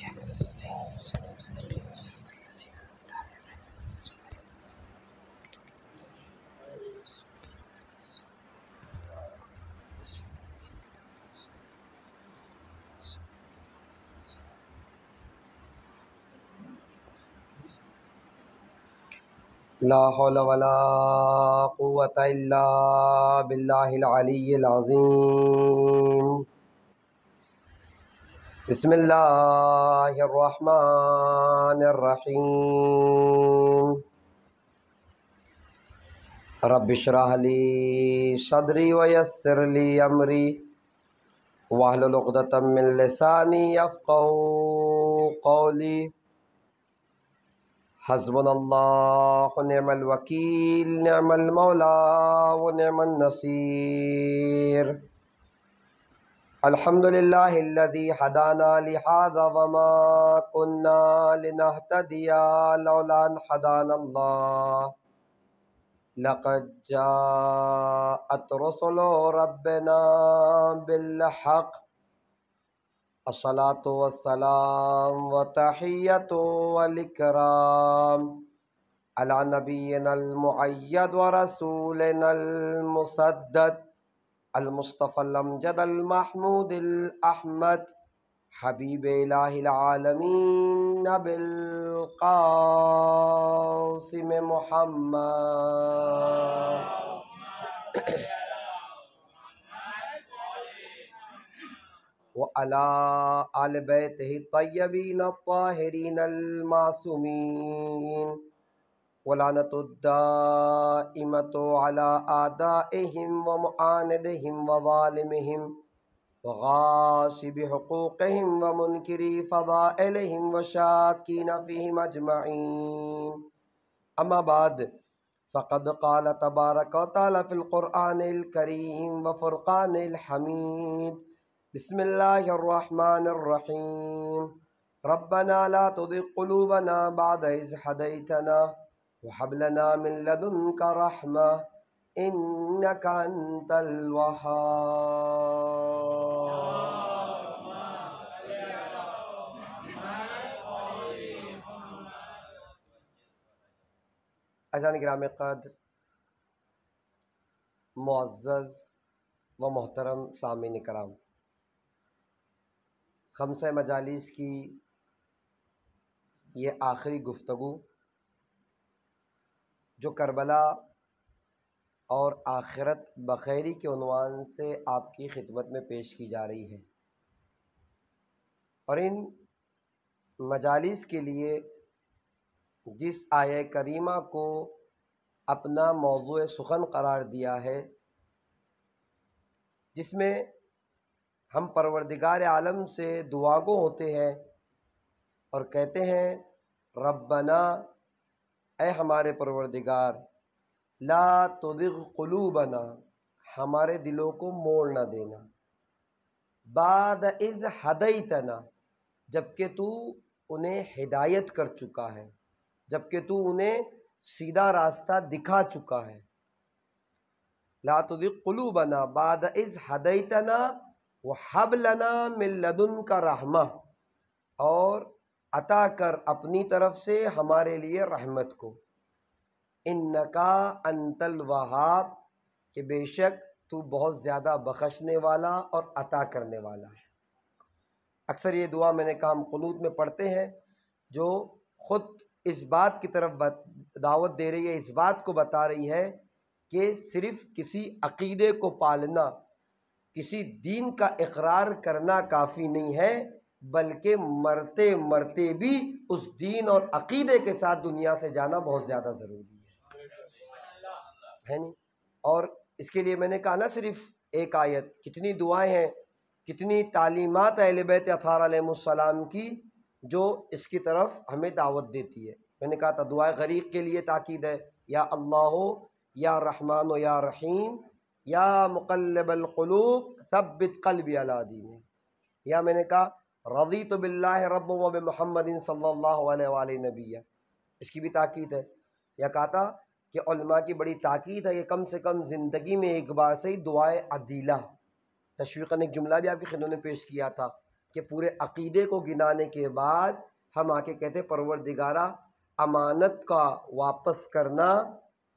لا حول ولا قوة إلا بالله العلي العظيم. بسم الله الرحمن الرحيم. رب اشرح لي صدري ويسر لي أمري واحلل عقدة من لساني يفقهوا قولي. حسبنا اللہ نعم الوکیل نعم المولا ونعم النصیر. الحمد للہ الذی ہدانا لہذا وما كنا لنہتدی لولا ان ہدانا اللہ. لقد جاءت رسل ربنا بالحق. الصلاة والسلام وتحیۃ والاکرام علی نبینا المؤید ورسولنا المسدد المصطفى الامجد المحمود الاحمد حبیب الہ العالمین بالقاسم محمد وعلى آل بیتہ الطیبین الطاہرین المعصومین ولعنۃ الدائمۃ علی اعدائہم ومعاندہم وظالمہم وغاصب حقوقہم ومنکری فضائلہم وشاکین فیہم اجمعین. اما بعد فقد قال تبارک وتعالی فی القرآن الکریم وفرقان الحمید. بسم اللہ الرحمن الرحیم. ربنا لا تزغ قلوبنا بعد إذ هديتنا وهب لنا من لدنك رحمة إنك أنت الوهاب. عزیزان گرامی قدر، معزز و محترم سامعین کرام، خمسہ مجالس کی یہ آخری گفتگو جو کربلا اور آخرت بخیری کے عنوان سے آپ کی خدمت میں پیش کی جا رہی ہے، اور ان مجالس کے لیے جس آیہ کریمہ کو اپنا موضوع سخن قرار دیا ہے، جس میں ہم پروردگار عالم سے دعا گو ہوتے ہیں اور کہتے ہیں ربنا، اے ہمارے پروردگار، لا تزغ قلوبنا، ہمارے دلوں کو موڑ نہ دینا، بعد اذ ہدیتنا، جبکہ تو انہیں ہدایت کر چکا ہے، جبکہ تو انہیں سیدھا راستہ دکھا چکا ہے. لا تزغ قلوبنا بعد اذ ہدیتنا وہب لنا من لدنک رحمہ، اور عطا کر اپنی طرف سے ہمارے لیے رحمت کو. انکا انت الوہاب، کہ بے شک تو بہت زیادہ بخشنے والا اور عطا کرنے والا ہے. اکثر یہ دعا میں نے کہا ہم قنوت میں پڑھتے ہیں، جو خود اس بات کی طرف دعوت دے رہی ہے، اس بات کو بتا رہی ہے کہ صرف کسی عقیدے کو پالنا، کسی دین کا اقرار کرنا کافی نہیں ہے، بلکہ مرتے مرتے بھی اس دین اور عقیدے کے ساتھ دنیا سے جانا بہت زیادہ ضروری ہے نہیں. اور اس کے لیے میں نے کہا نہ صرف ایک آیت، کتنی دعائیں ہیں، کتنی تعلیمات اہل بیت اطہار علیہ السلام کی جو اس کی طرف ہمیں دعوت دیتی ہے. میں نے کہا تھا دعائے غریق کے لیے تاکید ہے، یا اللہ یا رحمان و یا رحیم یا مقلب القلوب ثبت قلبی علی دینک. یا میں نے کہا رضیت باللہ رب و بمحمد صلی اللہ علیہ وآلہ نبی، اس کی بھی تاکید ہے. یا کہا تھا کہ علماء کی بڑی تاکید ہے کہ کم سے کم زندگی میں ایک بار سے ہی دعائے عدیلہ، تشویقاً ایک جملہ بھی آپ کی خدمت میں پیش کیا تھا کہ پورے عقیدے کو گنانے کے بعد ہم آ کے کہتے ہیں پروردگارا امانت کا واپس کرنا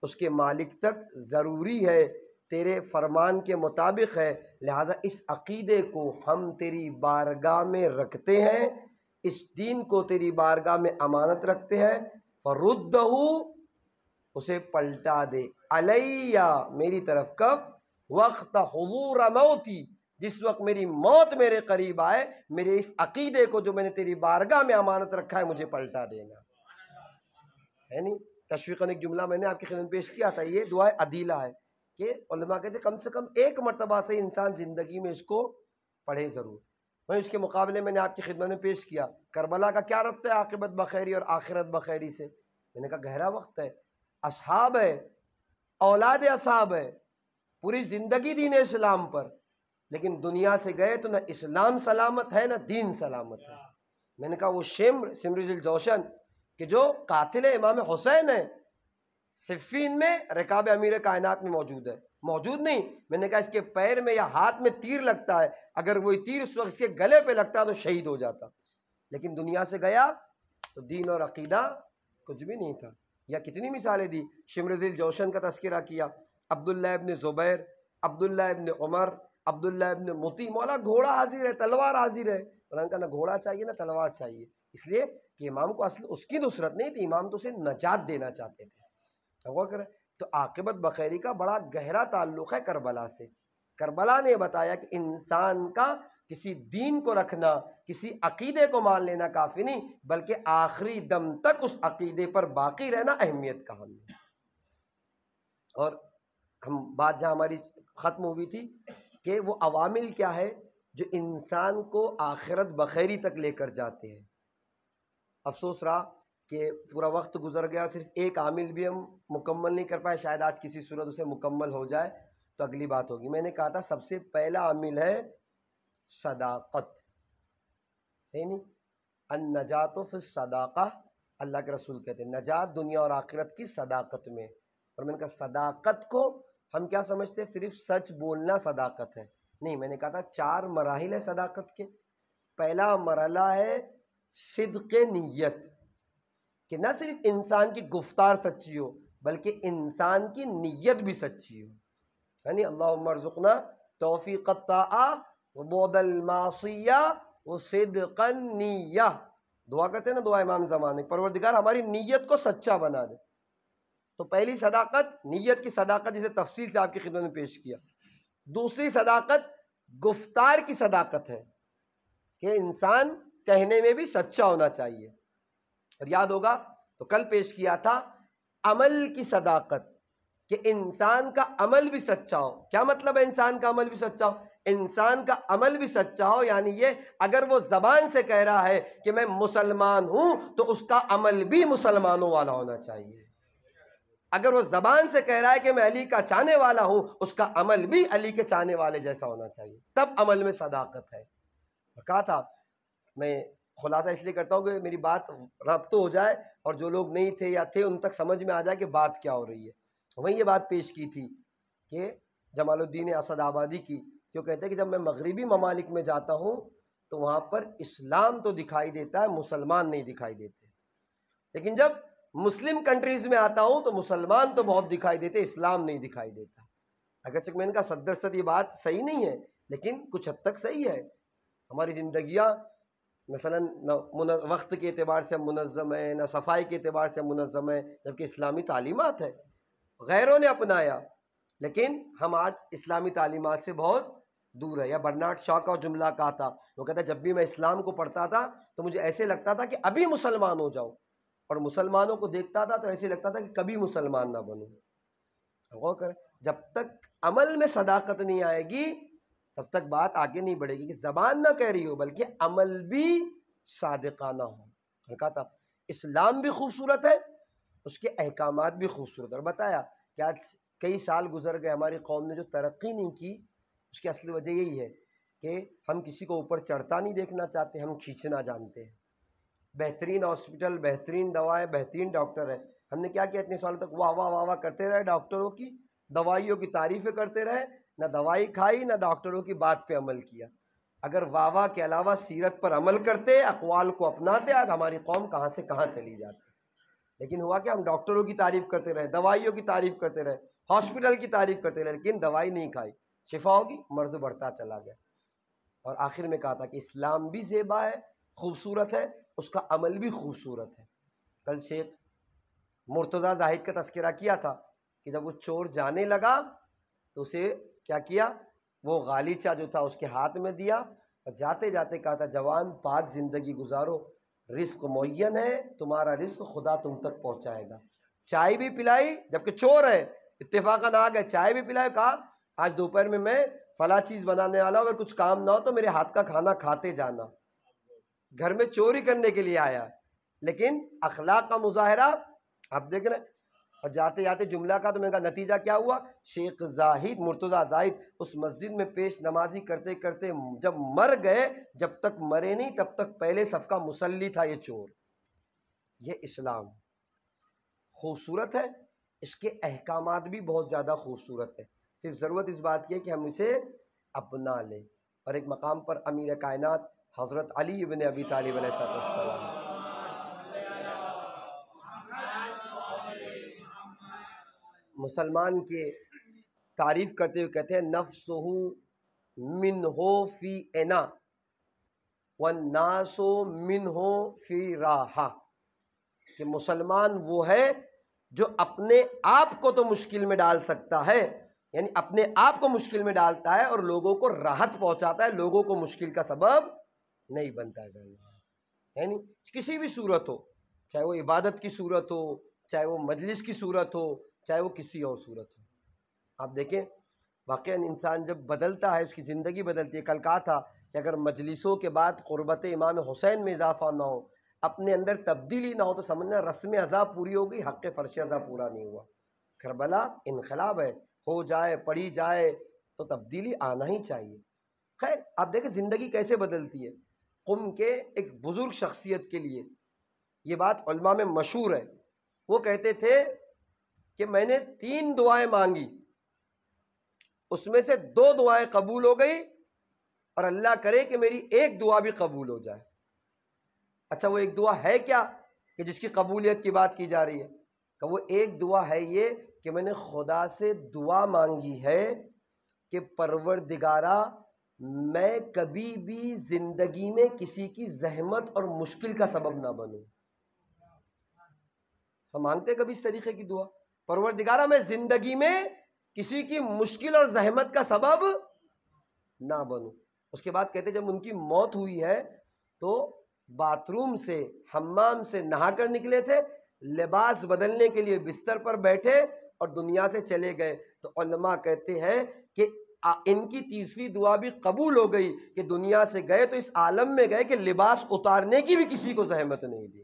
اس کے مالک تک ضروری ہے، تیرے فرمان کے مطابق ہے، لہٰذا اس عقیدے کو ہم تیری بارگاہ میں رکھتے ہیں، اس دین کو تیری بارگاہ میں امانت رکھتے ہیں، فردہ اسے پلٹا دے، علیہ میری طرف، کب؟ وقت حضور موتی، جس وقت میری موت میرے قریب آئے، میرے اس عقیدے کو جو میں نے تیری بارگاہ میں امانت رکھا ہے مجھے پلٹا دینا ہے۔ نہیں تشویقاً ایک جملہ میں نے آپ کی خدمت پیش کیا تھا، یہ دعائے عدیلہ ہے کہ علماء کہتے ہیں کم سے کم ایک مرتبہ سے انسان زندگی میں اس کو پڑھے ضرور۔ میں اس کے مقابلے میں نے آپ کی خدمت میں پیش کیا کربلا کا کیا ربط ہے عاقبت بخیری اور آخرت بخیری سے؟ میں نے کہا گہرا وقت ہے، اصحاب ہے، اولاد اصحاب ہے، پوری زندگی دین اسلام پر، لیکن دنیا سے گئے تو نہ اسلام سلامت ہے نہ دین سلامت ہے۔ میں نے کہا وہ سمر ذی الجوشن کہ جو قاتل امام حسین ہے، صفین میں رکاب امیر کائنات میں موجود ہے، موجود نہیں، میں نے کہا اس کے پیر میں یا ہاتھ میں تیر لگتا ہے، اگر وہی تیر اس وقت اس کے گلے پہ لگتا تو شہید ہو جاتا، لیکن دنیا سے گیا تو دین اور عقیدہ کچھ بھی نہیں تھا۔ یا کتنی مثالیں دی، شمر ذی الجوشن کا تذکرہ کیا، عبداللہ ابن زبیر، عبداللہ ابن عمر، عبداللہ ابن مطیع، مولا گھوڑا حاضر ہے، تلوار حاضر ہے، انہوں نے کہا نہ گھوڑا چاہیے نہ تلوار چاہیے، اس لیے کہ امام کو اصل اس کی نصرت نہیں تھی، امام تو اسے نجات دینا چاہتے تھے۔ غور کریں تو عاقبت بخیری کا بڑا گہرا تعلق ہے کربلا سے۔ کربلا نے بتایا کہ انسان کا کسی دین کو رکھنا، کسی عقیدے کو مان لینا کافی نہیں، بلکہ آخری دم تک اس عقیدے پر باقی رہنا اہمیت کا حامل ہے۔ اور ہم بات جہاں ہماری ختم ہوئی تھی کہ وہ عوامل کیا ہے جو انسان کو آخرت بخیری تک لے کر جاتے ہیں۔ افسوس رہا کہ پورا وقت گزر گیا، صرف ایک عامل بھی ہم مکمل نہیں کر پائے، شاید آج کسی صورت اسے مکمل ہو جائے تو اگلی بات ہوگی۔ میں نے کہا تھا سب سے پہلا عامل ہے صداقت، صحیح نہیں؟ النجات فی الصداقہ، اللہ کے رسول کہتے ہیں نجات دنیا اور آخرت کی صداقت میں۔ اور میں نے کہا صداقت کو ہم کیا سمجھتے ہیں؟ صرف سچ بولنا صداقت ہے؟ نہیں، میں نے کہا تھا 4 مراحل ہے صداقت کے۔ پہلا مرحلہ ہے صدق نیت، کہ نہ صرف انسان کی گفتار سچی ہو بلکہ انسان کی نیت بھی سچی ہو، یعنی اللہم ارزقنا توفیق الطاعہ وبعد المعصیہ وصدق النیہ، دعا کرتے ہیں نا دعا امام زمانے، پروردگار ہماری نیت کو سچا بنا دے۔ تو پہلی صداقت نیت کی صداقت، جسے تفصیل سے آپ کی خدمت میں پیش کیا۔ دوسری صداقت گفتار کی صداقت ہے کہ انسان کہنے میں بھی سچا ہونا چاہیے۔ اور یاد ہوگا تو کل پیش کیا تھا عمل کی صداقت، کہ انسان کا عمل بھی سچا ہو۔ کیا مطلب ہے انسان کا عمل بھی سچا ہو؟ انسان کا عمل بھی سچا ہو یعنی یہ اگر وہ زبان سے کہہ رہا ہے کہ میں مسلمان ہوں تو اس کا عمل بھی مسلمانوں والا ہونا چاہیے۔ اگر وہ زبان سے کہہ رہا ہے کہ میں علی کا چاہنے والا ہوں، اس کا عمل بھی علی کے چاہنے والے جیسا ہونا چاہیے، تب عمل میں صداقت ہے۔ کہا تھا میں خلاصہ اس لیے کرتا ہوں کہ میری بات ربط ہو جائے اور جو لوگ نہیں تھے یا تھے ان تک سمجھ میں آ جائے کہ بات کیا ہو رہی ہے۔ وہیں یہ بات پیش کی تھی کہ جمال الدین اسد آبادی کی، جو کہتے ہیں کہ جب میں مغربی ممالک میں جاتا ہوں تو وہاں پر اسلام تو دکھائی دیتا ہے، مسلمان نہیں دکھائی دیتے، لیکن جب مسلم کنٹریز میں آتا ہوں تو مسلمان تو بہت دکھائی دیتے، اسلام نہیں دکھائی دیتا۔ اگرچہ میں نے کہا 100% یہ بات صحیح نہیں ہے لیکن کچھ حد تک صحیح ہے۔ ہماری زندگیاں مثلا وقت کے اعتبار سے ہم منظم ہیں، نہ صفائی کے اعتبار سے ہم منظم ہیں، جبکہ اسلامی تعلیمات ہے، غیروں نے اپنایا، لیکن ہم آج اسلامی تعلیمات سے بہت دور ہے۔ یا برنارڈ شاہ کا جملہ کہا تھا، وہ کہتا ہے جب بھی میں اسلام کو پڑھتا تھا تو مجھے ایسے لگتا تھا کہ ابھی مسلمان ہو جاؤں، اور مسلمانوں کو دیکھتا تھا تو ایسے لگتا تھا کہ کبھی مسلمان نہ بنوں۔ غور کریں، جب تک عمل میں صداقت نہیں آئے گی تب تک بات آگے نہیں بڑھے گی، کہ زبان نہ کہہ رہی ہو بلکہ عمل بھی صادقانہ ہو۔ میں کہا تھا اسلام بھی خوبصورت ہے، اس کے احکامات بھی خوبصورت ہے، اور بتایا کہ آج کئی سال گزر گئے ہماری قوم نے جو ترقی نہیں کی اس کی اصل وجہ یہی ہے کہ ہم کسی کو اوپر چڑھتا نہیں دیکھنا چاہتے، ہم کھینچنا جانتے ہیں۔ بہترین ہاسپٹل، بہترین دوائیں، بہترین ڈاکٹر ہیں، ہم نے کیا کیا اتنے سالوں تک؟ واہ واہ واہ واہ کرتے رہے ڈاکٹروں کی، دوائیوں کی تعریفیں کرتے رہے، نہ دوائی کھائی نہ ڈاکٹروں کی بات پہ عمل کیا۔ اگر واہ واہ کے علاوہ سیرت پر عمل کرتے، اقوال کو اپناتے، آج ہماری قوم کہاں سے کہاں چلی جاتی۔ لیکن ہوا کہ ہم ڈاکٹروں کی تعریف کرتے رہے، دوائیوں کی تعریف کرتے رہے، ہاسپٹل کی تعریف کرتے رہے، لیکن دوائی نہیں کھائی، شفا ہوگی، مرض بڑھتا چلا گیا۔ اور آخر میں کہا تھا کہ اسلام بھی زیبا ہے، خوبصورت ہے، اس کا عمل بھی خوبصورت ہے۔ کل شیخ مرتضیٰ زاہد کا تذکرہ کیا تھا کہ جب وہ چور جانے لگا تو اسے کیا کیا، وہ غالیچہ جو تھا اس کے ہاتھ میں دیا، اور جاتے جاتے کہا تھا جوان پاک زندگی گزارو، رزق معین ہے، تمہارا رزق خدا تم تک پہنچائے گا۔ چائے بھی پلائی، جبکہ چور ہے، اتفاقاً آ گئے، چائے بھی پلائی، کہا آج دوپہر میں فلاں چیز بنانے والا ہوں، اگر کچھ کام نہ ہو تو میرے ہاتھ کا کھانا کھاتے جانا۔ گھر میں چوری کرنے کے لیے آیا، لیکن اخلاق کا مظاہرہ آپ دیکھ رہے ہیں۔ اور جاتے جاتے جملہ کا تو میں کہا نتیجہ کیا ہوا، شیخ زاہد مرتضیٰ زاہد اس مسجد میں پیش نمازی کرتے کرتے جب مر گئے، جب تک مرے نہیں تب تک پہلے صف کا مصلی تھا یہ چور۔ یہ اسلام خوبصورت ہے، اس کے احکامات بھی بہت زیادہ خوبصورت ہے، صرف ضرورت اس بات کی ہے کہ ہم اسے اپنا لیں۔ اور ایک مقام پر امیر کائنات حضرت علی ابن ابی طالب علیہ السلام مسلمان کے تعریف کرتے ہوئے کہتے ہیں نفسہ منہ فی انا والناس منہ فی راحہ، کہ مسلمان وہ ہے جو اپنے آپ کو تو مشکل میں ڈال سکتا ہے، یعنی اپنے آپ کو مشکل میں ڈالتا ہے اور لوگوں کو راحت پہنچاتا ہے، لوگوں کو مشکل کا سبب نہیں بنتا ہے۔ یعنی کسی بھی صورت ہو، چاہے وہ عبادت کی صورت ہو، چاہے وہ مجلس کی صورت ہو، چاہے وہ کسی اور صورت ہو۔ آپ دیکھیں واقعاً انسان جب بدلتا ہے اس کی زندگی بدلتی ہے۔ کل کہا تھا کہ اگر مجلسوں کے بعد قربت امام حسین میں اضافہ نہ ہو، اپنے اندر تبدیلی نہ ہو، تو سمجھنا رسم ازا پوری ہو گئی، حق فرش ازا پورا نہیں ہوا۔ کربلا انقلاب ہے، ہو جائے پڑھی جائے تو تبدیلی آنا ہی چاہیے۔ خیر آپ دیکھیں زندگی کیسے بدلتی ہے۔ قم کے ایک بزرگ شخصیت کے لیے یہ بات علماء میں مشہور ہے، وہ کہتے تھے کہ میں نے 3 دعائیں مانگی، اس میں سے 2 دعائیں قبول ہو گئی، اور اللہ کرے کہ میری ایک دعا بھی قبول ہو جائے۔ اچھا وہ ایک دعا ہے کیا کہ جس کی قبولیت کی بات کی جا رہی ہے؟ کہ وہ ایک دعا ہے یہ کہ میں نے خدا سے دعا مانگی ہے کہ پروردگارا میں کبھی بھی زندگی میں کسی کی زحمت اور مشکل کا سبب نہ بنوں۔ ہم مانگتے ہیں کبھی اس طریقے کی دعا، پروردگارا میں زندگی میں کسی کی مشکل اور زحمت کا سبب نہ بنوں۔ اس کے بعد کہتے جب ان کی موت ہوئی ہے تو باتھ روم سے حمام سے نہا کر نکلے تھے، لباس بدلنے کے لیے بستر پر بیٹھے اور دنیا سے چلے گئے، تو علماء کہتے ہیں کہ ان کی تیسری دعا بھی قبول ہو گئی کہ دنیا سے گئے تو اس عالم میں گئے کہ لباس اتارنے کی بھی کسی کو زحمت نہیں دی۔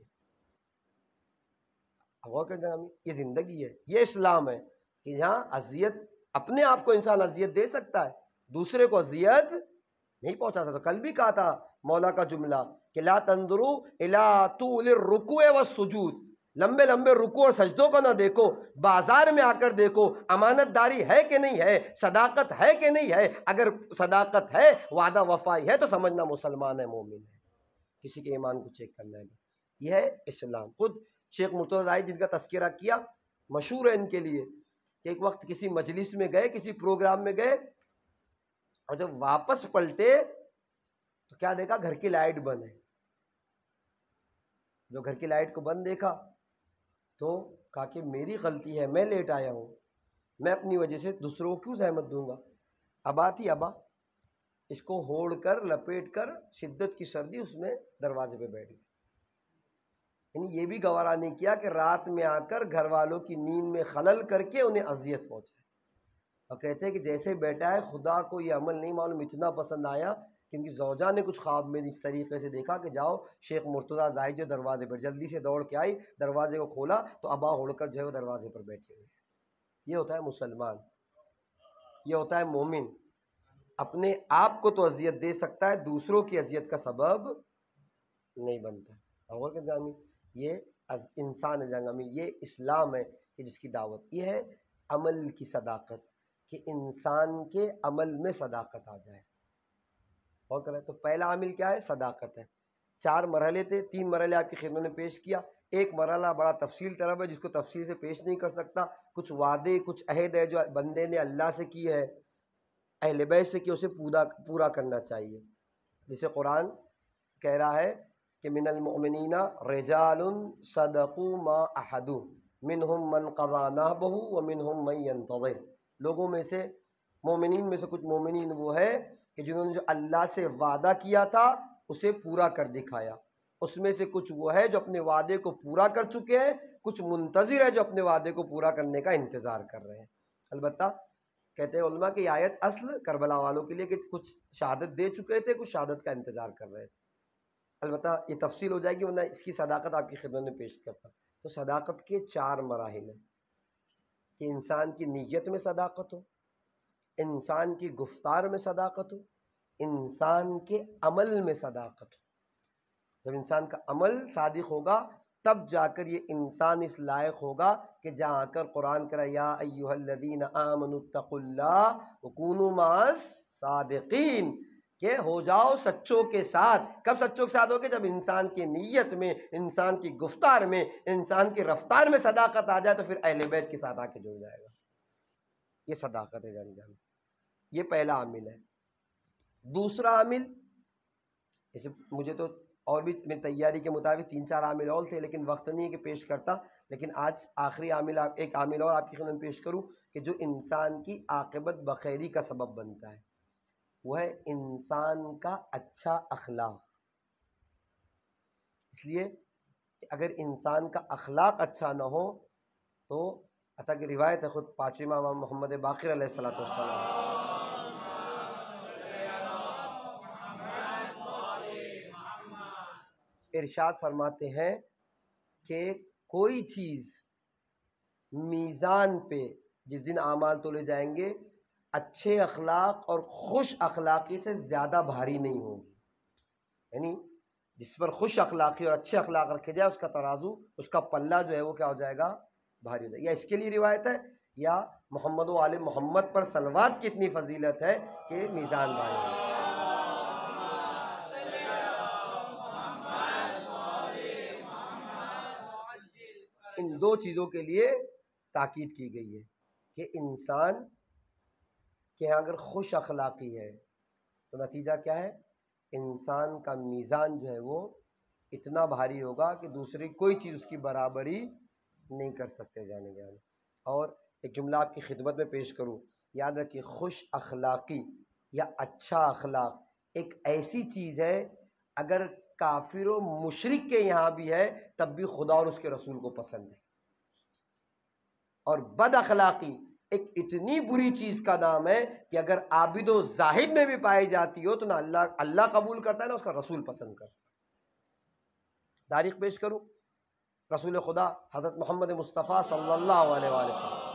غور کر جناب، یہ زندگی ہے، یہ اسلام ہے کہ یہاں اذیت، اپنے آپ کو انسان اذیت دے سکتا ہے، دوسرے کو اذیت نہیں پہنچا سکتا۔ کل بھی کہا تھا مولا کا جملہ کہ لا تنظروا الی طول الرکوع والسجود، لمبے لمبے رکوع اور سجدوں کو نہ دیکھو، بازار میں آ کر دیکھو امانت داری ہے کہ نہیں ہے، صداقت ہے کہ نہیں ہے۔ اگر صداقت ہے، وعدہ وفائی ہے، تو سمجھنا مسلمان ہے، مومن ہے، کسی کے ایمان کو چیک کرنا ہے۔ یہ ہے اسلام۔ خود شیخ مرتضیٰ زاہد جن کا تذکرہ کیا، مشہور ہے ان کے لیے کہ ایک وقت کسی مجلس میں گئے، کسی پروگرام میں گئے، اور جب واپس پلٹے تو کیا دیکھا، گھر کی لائٹ بند ہے۔ جو گھر کی لائٹ کو بند دیکھا تو کہا کہ میری غلطی ہے، میں لیٹ آیا ہوں، میں اپنی وجہ سے دوسروں کو کیوں زحمت دوں گا۔ ابا تھی، ابا اس کو ہوڑ کر لپیٹ کر شدت کی سردی اس میں دروازے پہ بیٹھ گئی، یعنی یہ بھی گوارا نہیں کیا کہ رات میں آ کر گھر والوں کی نیند میں خلل کر کے انہیں اذیت پہنچائے۔ اور کہتے ہیں کہ جیسے بیٹا ہے، خدا کو یہ عمل نہیں معلوم اتنا پسند آیا کہ ان کی زوجہ نے کچھ خواب میں اس طریقے سے دیکھا کہ جاؤ شیخ مرتضیٰ زاہد جو دروازے پر، جلدی سے دوڑ کے آئی، دروازے کو کھولا تو ابا ہوڑ کر جو ہے وہ دروازے پر بیٹھے ہوئے۔ یہ ہوتا ہے مسلمان، یہ ہوتا ہے مومن، اپنے آپ کو تو اذیت دے سکتا ہے، دوسروں کی اذیت کا سبب نہیں بنتا۔ اور کہ جامی یہ انسان ہے جنگامی، یہ اسلام ہے کہ جس کی دعوت یہ ہے عمل کی صداقت، کہ انسان کے عمل میں صداقت آ جائے۔ اور کریں تو پہلا عامل کیا ہے؟ صداقت ہے۔ 4 مرحلے تھے، 3 مرحلے آپ کی خدمت میں پیش کیا۔ ایک مرحلہ بڑا تفصیل طلب ہے جس کو تفصیل سے پیش نہیں کر سکتا، کچھ وعدے کچھ عہد ہے جو بندے نے اللہ سے کی ہے، اہل بیت سے کہ اسے پورا کرنا چاہیے۔ جسے قرآن کہہ رہا ہے کہ من المؤمنین رجال صدقوا ما عہدوا منہم من قضی نحبہ ومنہم من ینتظر، لوگوں میں سے مومنین میں سے کچھ مومنین وہ ہے کہ جنہوں نے جو اللہ سے وعدہ کیا تھا اسے پورا کر دکھایا، اس میں سے کچھ وہ ہے جو اپنے وعدے کو پورا کر چکے ہیں، کچھ منتظر ہے جو اپنے وعدے کو پورا کرنے کا انتظار کر رہے ہیں۔ البتہ کہتے ہیں علماء کہ یہ آیت اصل کربلا والوں کے لیے کہ کچھ شہادت دے چکے تھے، کچھ شہادت کا انتظار کر رہے تھے۔ البتہ یہ تفصیل ہو جائے گی ورنہ اس کی صداقت آپ کی خدمت میں پیش کرتا۔ تو صداقت کے 4 مراحل ہیں کہ انسان کی نیت میں صداقت ہو، انسان کی گفتار میں صداقت ہو، انسان کے عمل میں صداقت ہو۔ جب انسان کا عمل صادق ہوگا تب جا کر یہ انسان اس لائق ہوگا کہ جہاں کر قرآن کرا یا ایھا الذین آمنوا اتقوا اللہ وکونوا مع الصادقین، کہ ہو جاؤ سچوں کے ساتھ۔ کب سچوں کے ساتھ ہوگے؟ جب انسان کی نیت میں، انسان کی گفتار میں، انسان کی رفتار میں صداقت آ جائے تو پھر اہل بیت کے ساتھ آ کے جڑ جائے گا۔ یہ صداقت ہے جان جان، یہ پہلا عامل ہے۔ دوسرا عامل، اسے مجھے تو اور بھی میری تیاری کے مطابق 3-4 عامل اور تھے لیکن وقت نہیں ہے کہ پیش کرتا، لیکن آج آخری عامل ایک عامل اور آپ کی خدمت میں پیش کروں کہ جو انسان کی عاقبت بخیری کا سبب بنتا ہے، وہ ہے انسان کا اچھا اخلاق۔ اس لیے کہ اگر انسان کا اخلاق اچھا نہ ہو تو حتیٰ کہ روایت ہے خود 5ویں امام محمد باقر علیہ السلام ارشاد فرماتے ہیں کہ کوئی چیز میزان پہ جس دن اعمال تولے جائیں گے اچھے اخلاق اور خوش اخلاقی سے زیادہ بھاری نہیں ہوگی، یعنی جس پر خوش اخلاقی اور اچھے اخلاق رکھے جائے اس کا ترازو، اس کا پلہ جو ہے وہ کیا ہو جائے گا؟ بھاری ہو جائے گا۔ یا اس کے لیے روایت ہے یا محمد و آل محمد پر صلوات کی اتنی فضیلت ہے کہ میزان بھاری ہو جائے۔ ان 2 چیزوں کے لیے تاکید کی گئی ہے کہ انسان کے یہاں اگر خوش اخلاقی ہے تو نتیجہ کیا ہے؟ انسان کا میزان جو ہے وہ اتنا بھاری ہوگا کہ دوسری کوئی چیز اس کی برابری نہیں کر سکتے جانے جانے۔ اور ایک جملہ آپ کی خدمت میں پیش کروں، یاد رکھیے خوش اخلاقی یا اچھا اخلاق ایک ایسی چیز ہے اگر کافر و مشرک کے یہاں بھی ہے تب بھی خدا اور اس کے رسول کو پسند ہے، اور بد اخلاقی ایک اتنی بری چیز کا نام ہے کہ اگر عابد و زاہد میں بھی پائی جاتی ہو تو نہ اللہ قبول کرتا ہے نہ اس کا رسول پسند کرتا ہے۔ تاریخ پیش کروں، رسول خدا حضرت محمد مصطفیٰ صلی اللہ علیہ وآلہ وسلم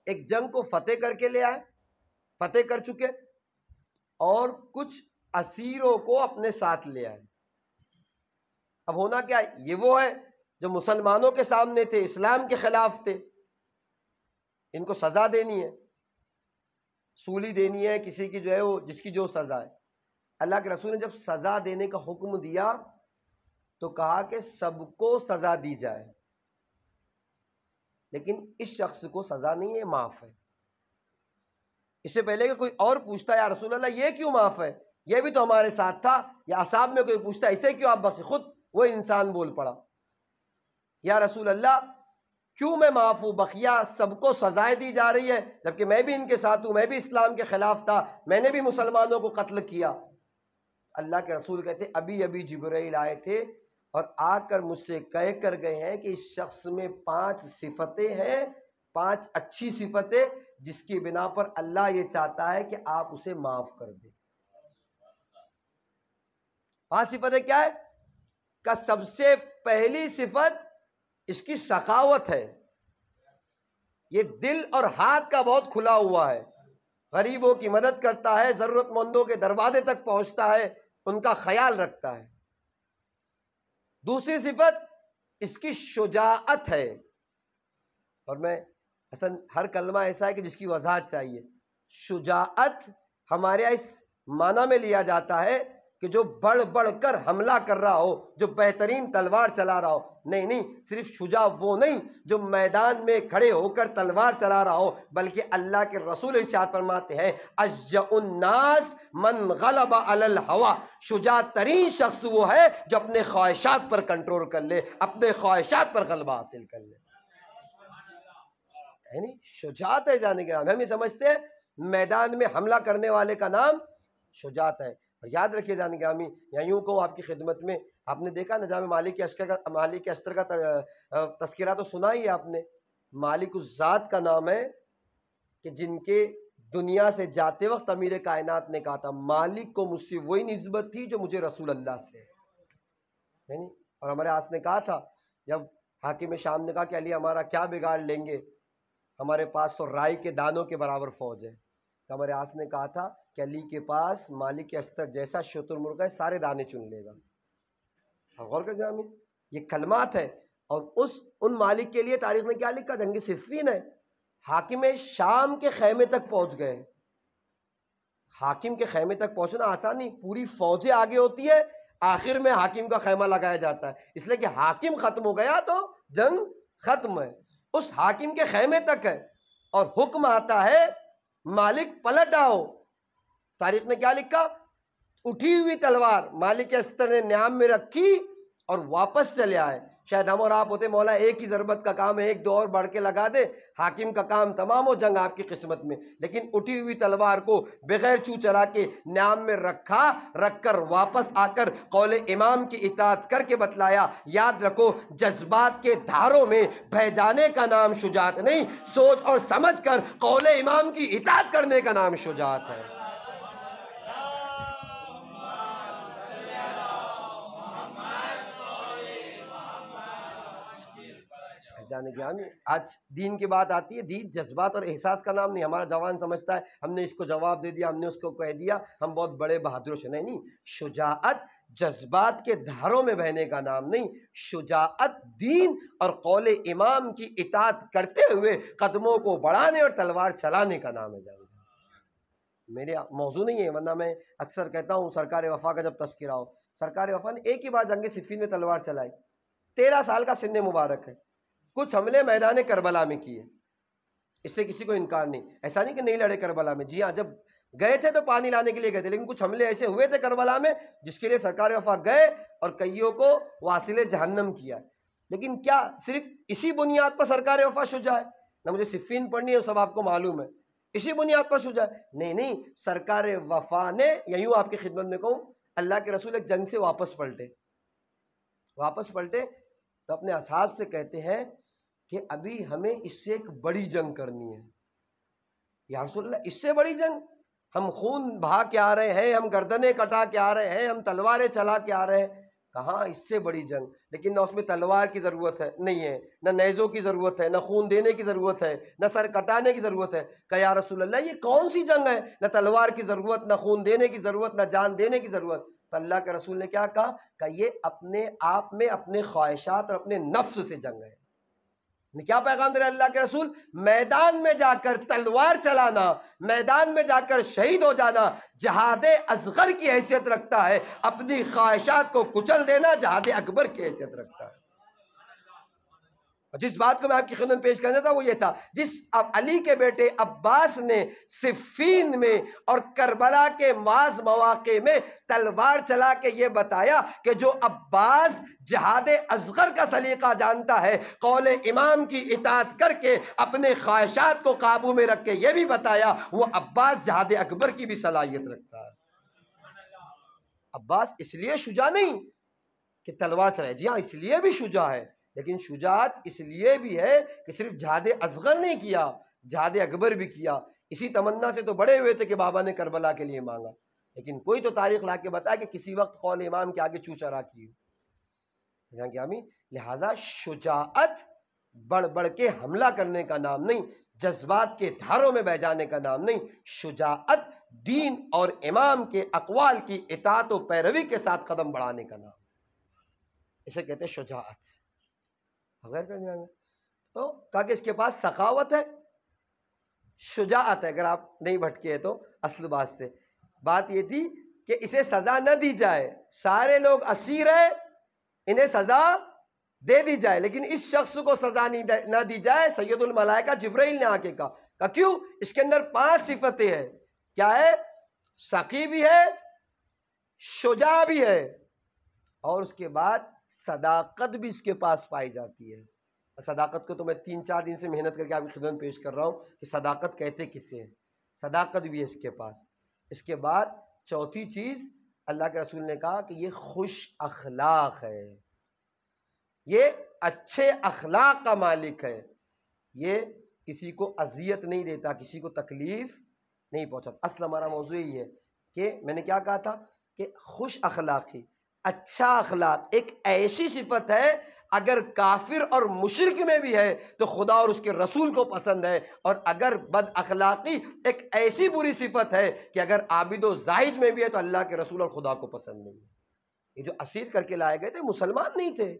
ایک جنگ کو فتح کر کے لے آئے، فتح کر چکے، اور کچھ اسیروں کو اپنے ساتھ لے آئے۔ اب ہونا کیا ہے؟ یہ وہ ہے جو مسلمانوں کے سامنے تھے، اسلام کے خلاف تھے، ان کو سزا دینی ہے، سولی دینی ہے کسی کی جو ہے وہ جس کی جو سزا ہے۔ اللہ کے رسول نے جب سزا دینے کا حکم دیا تو کہا کہ سب کو سزا دی جائے، لیکن اس شخص کو سزا نہیں ہے، معاف ہے۔ اس سے پہلے کہ کوئی اور پوچھتا یا رسول اللہ یہ کیوں معاف ہے، یہ بھی تو ہمارے ساتھ تھا، یا اصحاب میں کوئی پوچھتا اسے کیوں آپ بخشے، خود وہ انسان بول پڑا یا رسول اللہ کیوں میں معاف ہوں، بقیہ سب کو سزائیں دی جا رہی ہے جبکہ میں بھی ان کے ساتھ ہوں، میں بھی اسلام کے خلاف تھا، میں نے بھی مسلمانوں کو قتل کیا۔ اللہ کے رسول کہتے ابھی ابھی جبرائیل آئے تھے اور آ کر مجھ سے کہہ کر گئے ہیں کہ اس شخص میں 5 صفتیں ہیں، 5 اچھی صفتیں جس کی بنا پر اللہ یہ چاہتا ہے کہ آپ اسے معاف کر دیں۔ 5 صفتیں کیا ہے؟ کہ سب سے پہلی صفت اس کی سخاوت ہے، یہ دل اور ہاتھ کا بہت کھلا ہوا ہے، غریبوں کی مدد کرتا ہے، ضرورت مندوں کے دروازے تک پہنچتا ہے، ان کا خیال رکھتا ہے۔ دوسری صفت اس کی شجاعت ہے، اور میں اصل ہر کلمہ ایسا ہے کہ جس کی وضاحت چاہیے. شجاعت ہمارے یہاں اس معنی میں لیا جاتا ہے کہ جو بڑھ بڑھ کر حملہ کر رہا ہو، جو بہترین تلوار چلا رہا ہو. نہیں، صرف شجاع وہ نہیں جو میدان میں کھڑے ہو کر تلوار چلا رہا ہو، بلکہ اللہ کے رسول ارشاد فرماتے ہیں اشجع الناس من غلب علی الہوی. شجاع ترین شخص وہ ہے جو اپنے خواہشات پر کنٹرول کر لے، اپنے خواہشات پر غلبہ حاصل کر لے. یعنی شجاعت ہے جانے کے نام. ہم یہ سمجھتے ہیں میدان میں حملہ کرنے والے کا نام شجاعت ہے. اور یاد رکھیے جان گرامی، یا یوں کہوں آپ کی خدمت میں، آپ نے دیکھا نظام مالک اشتر کا تذکرہ تو سنا ہی ہے آپ نے. مالک اس ذات کا نام ہے کہ جن کے دنیا سے جاتے وقت امیر کائنات نے کہا تھا مالک کو مجھ سے وہی نسبت تھی جو مجھے رسول اللہ سے ہے. یعنی اور ہمارے آس نے کہا تھا جب حاکم شام نے کہا کہ علی ہمارا کیا بگاڑ لیں گے، ہمارے پاس تو رائی کے دانوں کے برابر فوج ہے. تو ہمارے آس نے کہا تھا کہ علی کے پاس مالک اشتر جیسا شتر مرغ ہے، سارے دانے چن لے گا. اب غور کر جامی، یہ کلمات ہے. اور ان مالک کے لیے تاریخ میں کیا لکھا؟ جنگ صفین ہے. حاکم شام کے خیمے تک پہنچ گئے. حاکم کے خیمے تک پہنچنا آسان نہیں، پوری فوجیں آگے ہوتی ہے، آخر میں حاکم کا خیمہ لگایا جاتا ہے، اس لیے کہ حاکم ختم ہو گیا تو جنگ ختم ہے. اس حاکم کے خیمے تک ہے اور حکم آتا ہے مالک پلٹ آؤ. تاریخ میں کیا لکھا؟ اٹھی ہوئی تلوار مالک اشتر نے نیام میں رکھی اور واپس چلے آئے. شاید ہم اور آپ ہوتے مولا ایک ہی ضربت کا کام ہے، ایک دو اور بڑھ کے لگا دے، حاکم کا کام تمام ہو، جنگ آپ کی قسمت میں. لیکن اٹھی ہوئی تلوار کو بغیر چو چرا کے نیام میں رکھ کر واپس آ کر قول امام کی اطاعت کر کے بتلایا. یاد رکھو جذبات کے دھاروں میں بہہ جانے کا نام شجاعت نہیں، سوچ اور سمجھ کر قول امام کی اطاعت کرنے کا نام شجاعت ہے. جانے گیا آج دین کی بات آتی ہے، دین جذبات اور احساس کا نام نہیں. ہمارا جوان سمجھتا ہے ہم نے اس کو جواب دے دیا، ہم نے اس کو کہہ دیا، ہم بہت بڑے بہادر سے. نہیں، شجاعت جذبات کے دھاروں میں بہنے کا نام نہیں. شجاعت دین اور قول امام کی اطاعت کرتے ہوئے قدموں کو بڑھانے اور تلوار چلانے کا نام ہے. میرے موضوع نہیں ہے، ورنہ میں اکثر کہتا ہوں سرکار وفا کا جب تذکرہ ہو، سرکار وفا نے ایک ہی بار جنگ صفین میں تلوار چلائی. 13 سال کا سن مبارک ہے. کچھ حملے میدان کربلا میں کیے، اس سے کسی کو انکار نہیں. ایسا نہیں کہ نہیں لڑے کربلا میں، جی ہاں جب گئے تھے تو پانی لانے کے لیے گئے تھے، لیکن کچھ حملے ایسے ہوئے تھے کربلا میں جس کے لیے سرکار وفا گئے اور کئیوں کو واصل جہنم کیا. لیکن کیا صرف اسی بنیاد پر سرکار وفا شجاع ہے؟ نہ مجھے صفین پڑھنی ہے، وہ سب آپ کو معلوم ہے. اسی بنیاد پر شجاع ہے؟ نہیں، سرکار وفا نے، یا یوں آپ کی خدمت میں کہوں، اللہ کے رسول ایک جنگ سے واپس پلٹے تو اپنے اصحاب سے کہتے ہیں کہ ابھی ہمیں اس سے ایک بڑی جنگ کرنی ہے. یا رسول اللہ اس سے بڑی جنگ؟ ہم خون بہا کے آ رہے ہیں، ہم گردنیں کٹا کے آ رہے ہیں، ہم تلواریں چلا کے آ رہے ہیں. کہاں اس سے بڑی جنگ، لیکن نہ اس میں تلوار کی ضرورت ہے نہیں ہے، نہ نیزوں کی ضرورت ہے، نہ خون دینے کی ضرورت ہے، نہ سر کٹانے کی ضرورت ہے. کہ یا رسول اللہ یہ کون سی جنگ ہے؟ نہ تلوار کی ضرورت، نہ خون دینے کی ضرورت، نہ جان دینے کی ضرورت. تو اللہ کے رسول نے کیا کہا کہ یہ اپنے آپ میں اپنے خواہشات اور اپنے نفس سے جنگ ہے. کیا پیغام دے رہے اللہ کے رسول؟ میدان میں جا کر تلوار چلانا، میدان میں جا کر شہید ہو جانا جہاد اصغر کی حیثیت رکھتا ہے، اپنی خواہشات کو کچل دینا جہاد اکبر کی حیثیت رکھتا ہے. جس بات کو میں آپ کی خدمت پیش کرنا تھا وہ یہ تھا، جس اب علی کے بیٹے عباس نے صفین میں اور کربلا کے معاذ مواقع میں تلوار چلا کے یہ بتایا کہ جو عباس جہاد اصغر کا سلیقہ جانتا ہے، قول امام کی اطاعت کر کے اپنے خواہشات کو قابو میں رکھ کے یہ بھی بتایا، وہ عباس جہاد اکبر کی بھی صلاحیت رکھتا ہے. عباس اس لیے شجاع نہیں کہ تلوار چلائے، جی ہاں اس لیے بھی شجاع ہے، لیکن شجاعت اس لیے بھی ہے کہ صرف جہاد اصغر نہیں کیا، جہاد اکبر بھی کیا. اسی تمنا سے تو بڑے ہوئے تھے کہ بابا نے کربلا کے لیے مانگا، لیکن کوئی تو تاریخ لا کے بتایا کہ کسی وقت قول امام کے آگے چو چرا کی. لہذا شجاعت بڑھ بڑھ کے حملہ کرنے کا نام نہیں، جذبات کے دھاروں میں بہ جانے کا نام نہیں. شجاعت دین اور امام کے اقوال کی اطاعت و پیروی کے ساتھ قدم بڑھانے کا نام، اسے کہتے ہیں شجاعت. تو کہا کہ اس کے پاس سخاوت ہے، شجاعت ہے، اگر آپ نہیں بھٹکے ہیں تو اصل بات سے بات یہ تھی کہ اسے سزا نہ دی جائے، سارے لوگ اسیر ہیں، انہیں سزا دے دی جائے، لیکن اس شخص کو سزا نہ دی جائے۔ سید الملائکہ جبرائیل نے آ کے کہا کیوں؟ اس کے اندر 5 صفتیں ہیں، کیا ہے؟ سخی بھی ہے، شجاع بھی ہے، اور اس کے بعد صداقت بھی اس کے پاس پائی جاتی ہے۔ صداقت کو تو میں 3-4 دن سے محنت کر کے آپ کی خدمت پیش کر رہا ہوں کہ صداقت کہتے کسے ہیں، صداقت بھی ہے اس کے پاس۔ اس کے بعد چوتھی چیز اللہ کے رسول نے کہا کہ یہ خوش اخلاق ہے، یہ اچھے اخلاق کا مالک ہے، یہ کسی کو اذیت نہیں دیتا، کسی کو تکلیف نہیں پہنچاتا۔ اصل ہمارا موضوع یہ ہے کہ میں نے کیا کہا تھا کہ خوش اخلاقی، اچھا اخلاق ایک ایسی صفت ہے اگر کافر اور مشرک میں بھی ہے تو خدا اور اس کے رسول کو پسند ہے، اور اگر بد اخلاقی ایک ایسی بری صفت ہے کہ اگر عابد و زاہد میں بھی ہے تو اللہ کے رسول اور خدا کو پسند نہیں ہے۔ یہ جو اسیر کر کے لائے گئے تھے مسلمان نہیں تھے،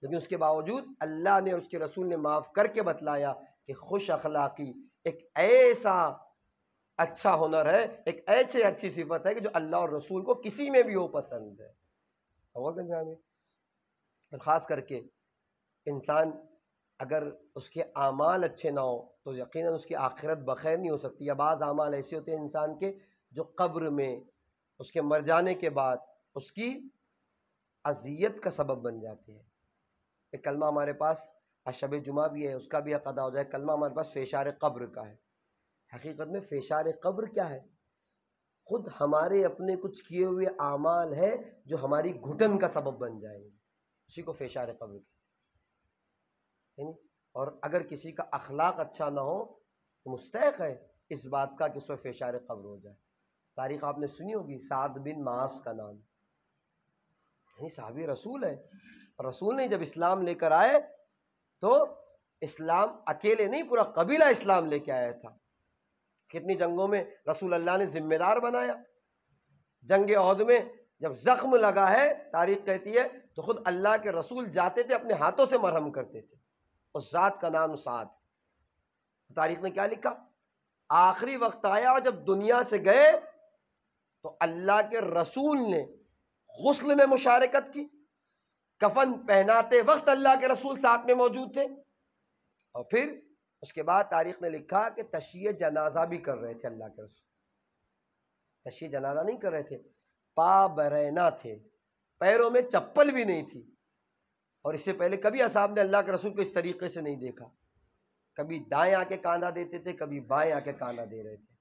لیکن اس کے باوجود اللہ نے اور اس کے رسول نے معاف کر کے بتلایا کہ خوش اخلاقی ایک ایسا اچھا ہنر ہے، ایک ایسی اچھی صفت ہے کہ جو اللہ اور رسول کو کسی میں بھی ہو پسند ہے۔ اور خاص کر کے انسان اگر اس کے اعمال اچھے نہ ہو تو یقیناً اس کی آخرت بخیر نہیں ہو سکتی۔ یا بعض اعمال ایسے ہوتے ہیں انسان کے جو قبر میں اس کے مر جانے کے بعد اس کی اذیت کا سبب بن جاتے ہیں۔ ایک کلمہ ہمارے پاس شب جمعہ بھی ہے، اس کا بھی حق ادا ہو جائے۔ کلمہ ہمارے پاس فیشار قبر کا ہے۔ حقیقت میں فیشار قبر کیا ہے؟ خود ہمارے اپنے کچھ کیے ہوئے اعمال ہے جو ہماری گھٹن کا سبب بن جائیں گے، اسی کو فیشار قبر کہتے ہیں۔ اور اگر کسی کا اخلاق اچھا نہ ہو تو مستحق ہے اس بات کا کہ اس پر فیشار قبر ہو جائے۔ تاریخ آپ نے سنی ہوگی، سعد بن معاذ کا نام، صحابی رسول ہے، رسول نے جب اسلام لے کر آئے تو اسلام اکیلے نہیں، پورا قبیلہ اسلام لے کے آیا تھا۔ کتنی جنگوں میں رسول اللہ نے ذمہ دار بنایا۔ جنگ احد میں جب زخم لگا ہے، تاریخ کہتی ہے تو خود اللہ کے رسول جاتے تھے، اپنے ہاتھوں سے مرہم کرتے تھے۔ اس ذات کا نام سعد۔ تاریخ نے کیا لکھا؟ آخری وقت آیا اور جب دنیا سے گئے تو اللہ کے رسول نے غسل میں مشارکت کی، کفن پہناتے وقت اللہ کے رسول ساتھ میں موجود تھے، اور پھر اس کے بعد تاریخ نے لکھا کہ تشییع جنازہ بھی کر رہے تھے اللہ کے رسول۔ تشییع جنازہ نہیں کر رہے تھے، پا برینا تھے، پیروں میں چپل بھی نہیں تھی، اور اس سے پہلے کبھی اصحاب نے اللہ کے رسول کو اس طریقے سے نہیں دیکھا۔ کبھی دائیں آ کے کاندھا دیتے تھے، کبھی بائیں آ کے کاندھا دے رہے تھے۔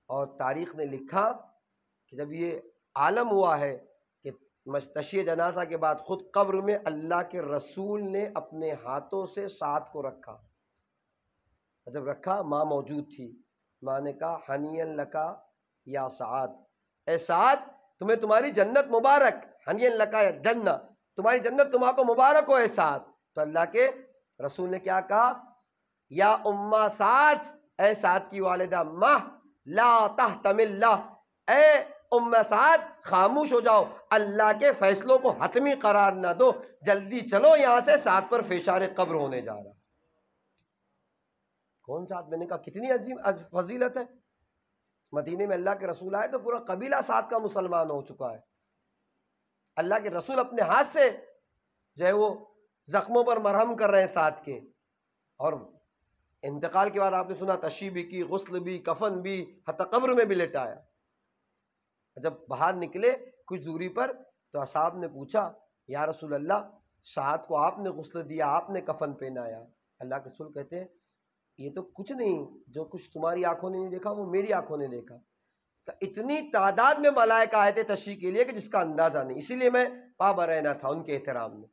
اور تاریخ نے لکھا کہ جب یہ عالم ہوا ہے کہ تشییع جنازہ کے بعد خود قبر میں اللہ کے رسول نے اپنے ہاتھوں سے سعد کو رکھا، جب رکھا ماں موجود تھی، ماں نے کہا ہنیئن لکا یا سعد، اے سعد تمہیں تمہاری جنت مبارک، ہنیئن لکا یا جنہ، تمہاری جنت تمہاں کو مبارک ہو اے سعد۔ تو اللہ کے رسول نے کیا کہا؟ یا امہ سعد، اے سعد کی والدہ ماں، لا تحتمل لا، اے امہ سعد خاموش ہو جاؤ، اللہ کے فیصلوں کو حتمی قرار نہ دو، جلدی چلو یہاں سے، سعد پر فیشار قبر ہونے جا رہا۔ کون سعد؟ میں نے کہا کتنی عظیم فضیلت ہے۔ مدینے میں اللہ کے رسول آئے تو پورا قبیلہ سعد کا مسلمان ہو چکا ہے۔ اللہ کے رسول اپنے ہاتھ سے جو ہے وہ زخموں پر مرہم کر رہے ہیں سعد کے، اور انتقال کے بعد آپ نے سنا تشییع بھی کی، غسل بھی، کفن بھی، حتی قبر میں بھی لٹایا۔ جب باہر نکلے کچھ دوری پر تو اصحاب نے پوچھا یا رسول اللہ سعد کو آپ نے غسل دیا، آپ نے کفن پہنایا۔ اللہ کے رسول کہتے ہیں یہ تو کچھ نہیں، جو کچھ تمہاری آنکھوں نے نہیں دیکھا وہ میری آنکھوں نے دیکھا۔ تو اتنی تعداد میں ملائکہ آئے تھے تشریح کے لیے کہ جس کا اندازہ نہیں، اسی لیے میں پا برہنہ تھا ان کے احترام میں۔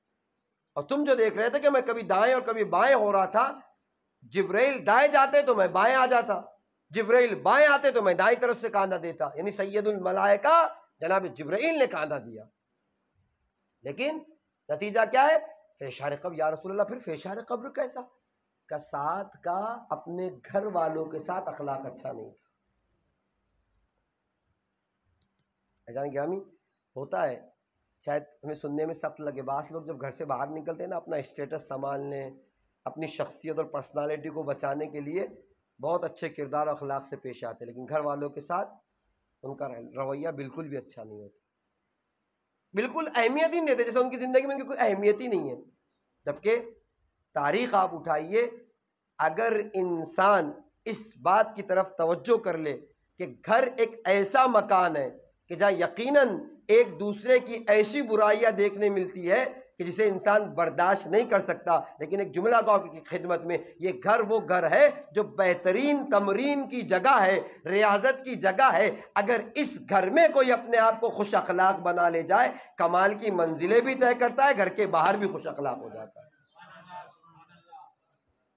اور تم جو دیکھ رہے تھے کہ میں کبھی دائیں اور کبھی بائیں ہو رہا تھا، جبرائیل دائیں جاتے تو میں بائیں آ جاتا، جبرائیل بائیں آتے تو میں دائیں طرف سے کاندھا دیتا، یعنی سید الملائکہ جناب جبرائیل نے کاندھا دیا۔ لیکن نتیجہ کیا ہے؟ فیشار قبر۔ یا رسول اللہ پھر فیشار قبر کیسا؟ کا ساتھ کا اپنے گھر والوں کے ساتھ اخلاق اچھا نہیں تھا۔ ایسا گرامی ہوتا ہے، شاید ہمیں سننے میں سخت لگے، بعض لوگ جب گھر سے باہر نکلتے ہیں نا، اپنا اسٹیٹس سنبھالنے، اپنی شخصیت اور پرسنالٹی کو بچانے کے لیے بہت اچھے کردار اور اخلاق سے پیش آتے، لیکن گھر والوں کے ساتھ ان کا رویہ بالکل بھی اچھا نہیں ہوتا، بالکل اہمیت ہی نہیں دیتے، جیسے ان کی زندگی میں کوئی اہمیت ہی نہیں ہے۔ جبکہ تاریخ آپ اٹھائیے، اگر انسان اس بات کی طرف توجہ کر لے کہ گھر ایک ایسا مکان ہے کہ جہاں یقیناً ایک دوسرے کی ایسی برائیاں دیکھنے ملتی ہے کہ جسے انسان برداشت نہیں کر سکتا، لیکن ایک جملہ کو آپ کی خدمت میں، یہ گھر وہ گھر ہے جو بہترین تمرین کی جگہ ہے، ریاضت کی جگہ ہے۔ اگر اس گھر میں کوئی اپنے آپ کو خوش اخلاق بنا لے جائے، کمال کی منزلیں بھی طے کرتا ہے، گھر کے باہر بھی خوش اخلاق ہو جاتا ہے۔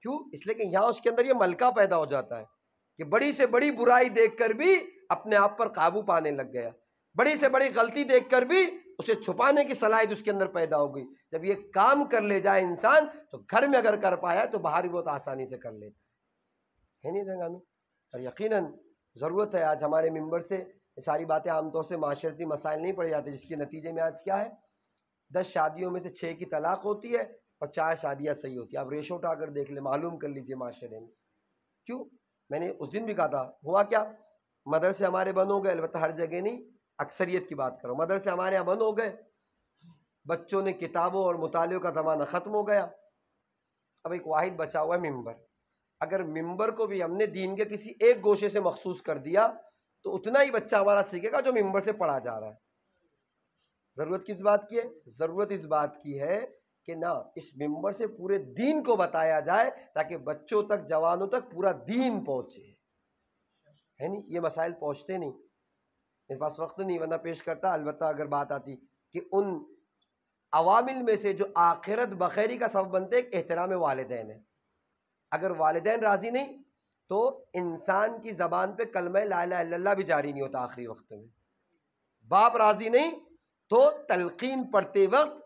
کیوں؟ اس لیے کہ یہاں اس کے اندر یہ ملکہ پیدا ہو جاتا ہے کہ بڑی سے بڑی برائی دیکھ کر بھی اپنے آپ پر قابو پانے لگ گیا، بڑی سے بڑی غلطی دیکھ کر بھی اسے چھپانے کی صلاحیت اس کے اندر پیدا ہو گئی۔ جب یہ کام کر لے جائے انسان تو گھر میں اگر کر پایا تو باہر بھی بہت آسانی سے کر لیتا ہے نہیں سنگامی؟ اور یقیناً ضرورت ہے، آج ہمارے ممبر سے یہ ساری باتیں عام طور سے معاشرتی مسائل نہیں پڑے جاتے، جس کے نتیجے میں آج کیا ہے، 10 شادیوں میں سے 6 کی طلاق ہوتی ہے اور 4 شادیاں صحیح ہوتی ہیں۔ آپ ریشو اٹھا کر دیکھ لیں، معلوم کر لیجئے معاشرے میں کیوں۔ میں نے اس دن بھی کہا تھا، ہوا کیا، مدرسے ہمارے بند ہو گئے، البتہ ہر جگہ نہیں، اکثریت کی بات کرو، مدرسے ہمارے یہاں بند ہو گئے، بچوں نے کتابوں اور مطالعوں کا زمانہ ختم ہو گیا، اب ایک واحد بچا ہوا ہے ممبر۔ اگر ممبر کو بھی ہم نے دین کے کسی ایک گوشے سے مخصوص کر دیا تو اتنا ہی بچہ ہمارا سیکھے گا جو ممبر سے پڑھا جا رہا ہے۔ ضرورت کس بات کی ہے؟ ضرورت اس بات کی ہے کہ نہ اس ممبر سے پورے دین کو بتایا جائے تاکہ بچوں تک، جوانوں تک پورا دین پہنچے، ہے نہیں؟ یہ مسائل پہنچتے نہیں، میرے پاس وقت نہیں ورنہ پیش کرتا، البتہ اگر بات آتی کہ ان عوامل میں سے جو آخرت بخیری کا سبب بنتے ایک احترام والدین ہے۔ اگر والدین راضی نہیں تو انسان کی زبان پہ کلمہ لا الہ الا اللہ بھی جاری نہیں ہوتا آخری وقت میں۔ باپ راضی نہیں تو تلقین پڑھتے وقت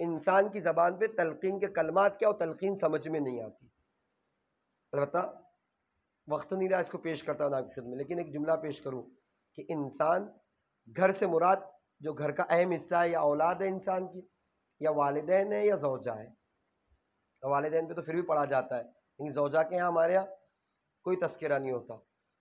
انسان کی زبان پہ تلقین کے کلمات کیا اور تلقین سمجھ میں نہیں آتی۔ البتہ وقت نہیں رہا اس کو پیش کرتا ہوں آپ کی خدمت میں، لیکن ایک جملہ پیش کروں کہ انسان، گھر سے مراد جو گھر کا اہم حصہ ہے یا اولاد ہے انسان کی، یا والدین ہے یا زوجہ ہے۔ والدین پہ تو پھر بھی پڑھا جاتا ہے، لیکن زوجہ کے یہاں ہمارے یہاں کوئی تذکرہ نہیں ہوتا،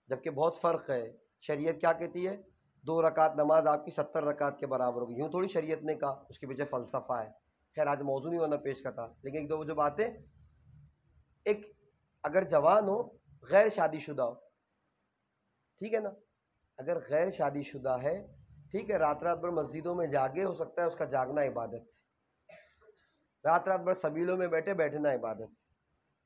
جبکہ بہت فرق ہے۔ شریعت کیا کہتی ہے؟ 2 رکعت نماز آپ کی 70 رکعت کے برابر ہوگی، یوں تھوڑی شریعت نے کہا، اس کے پیچھے فلسفہ ہے۔ خیر آج موضوع نہیں ہونا پیش کرتا، لیکن ایک دو جو باتیں، ایک اگر جوان ہو، غیر شادی شدہ ہو، ٹھیک ہے نا، اگر غیر شادی شدہ ہے، ٹھیک ہے، رات رات بھر مسجدوں میں جاگے، ہو سکتا ہے اس کا جاگنا عبادت، رات رات بھر سبیلوں میں بیٹھنا عبادت،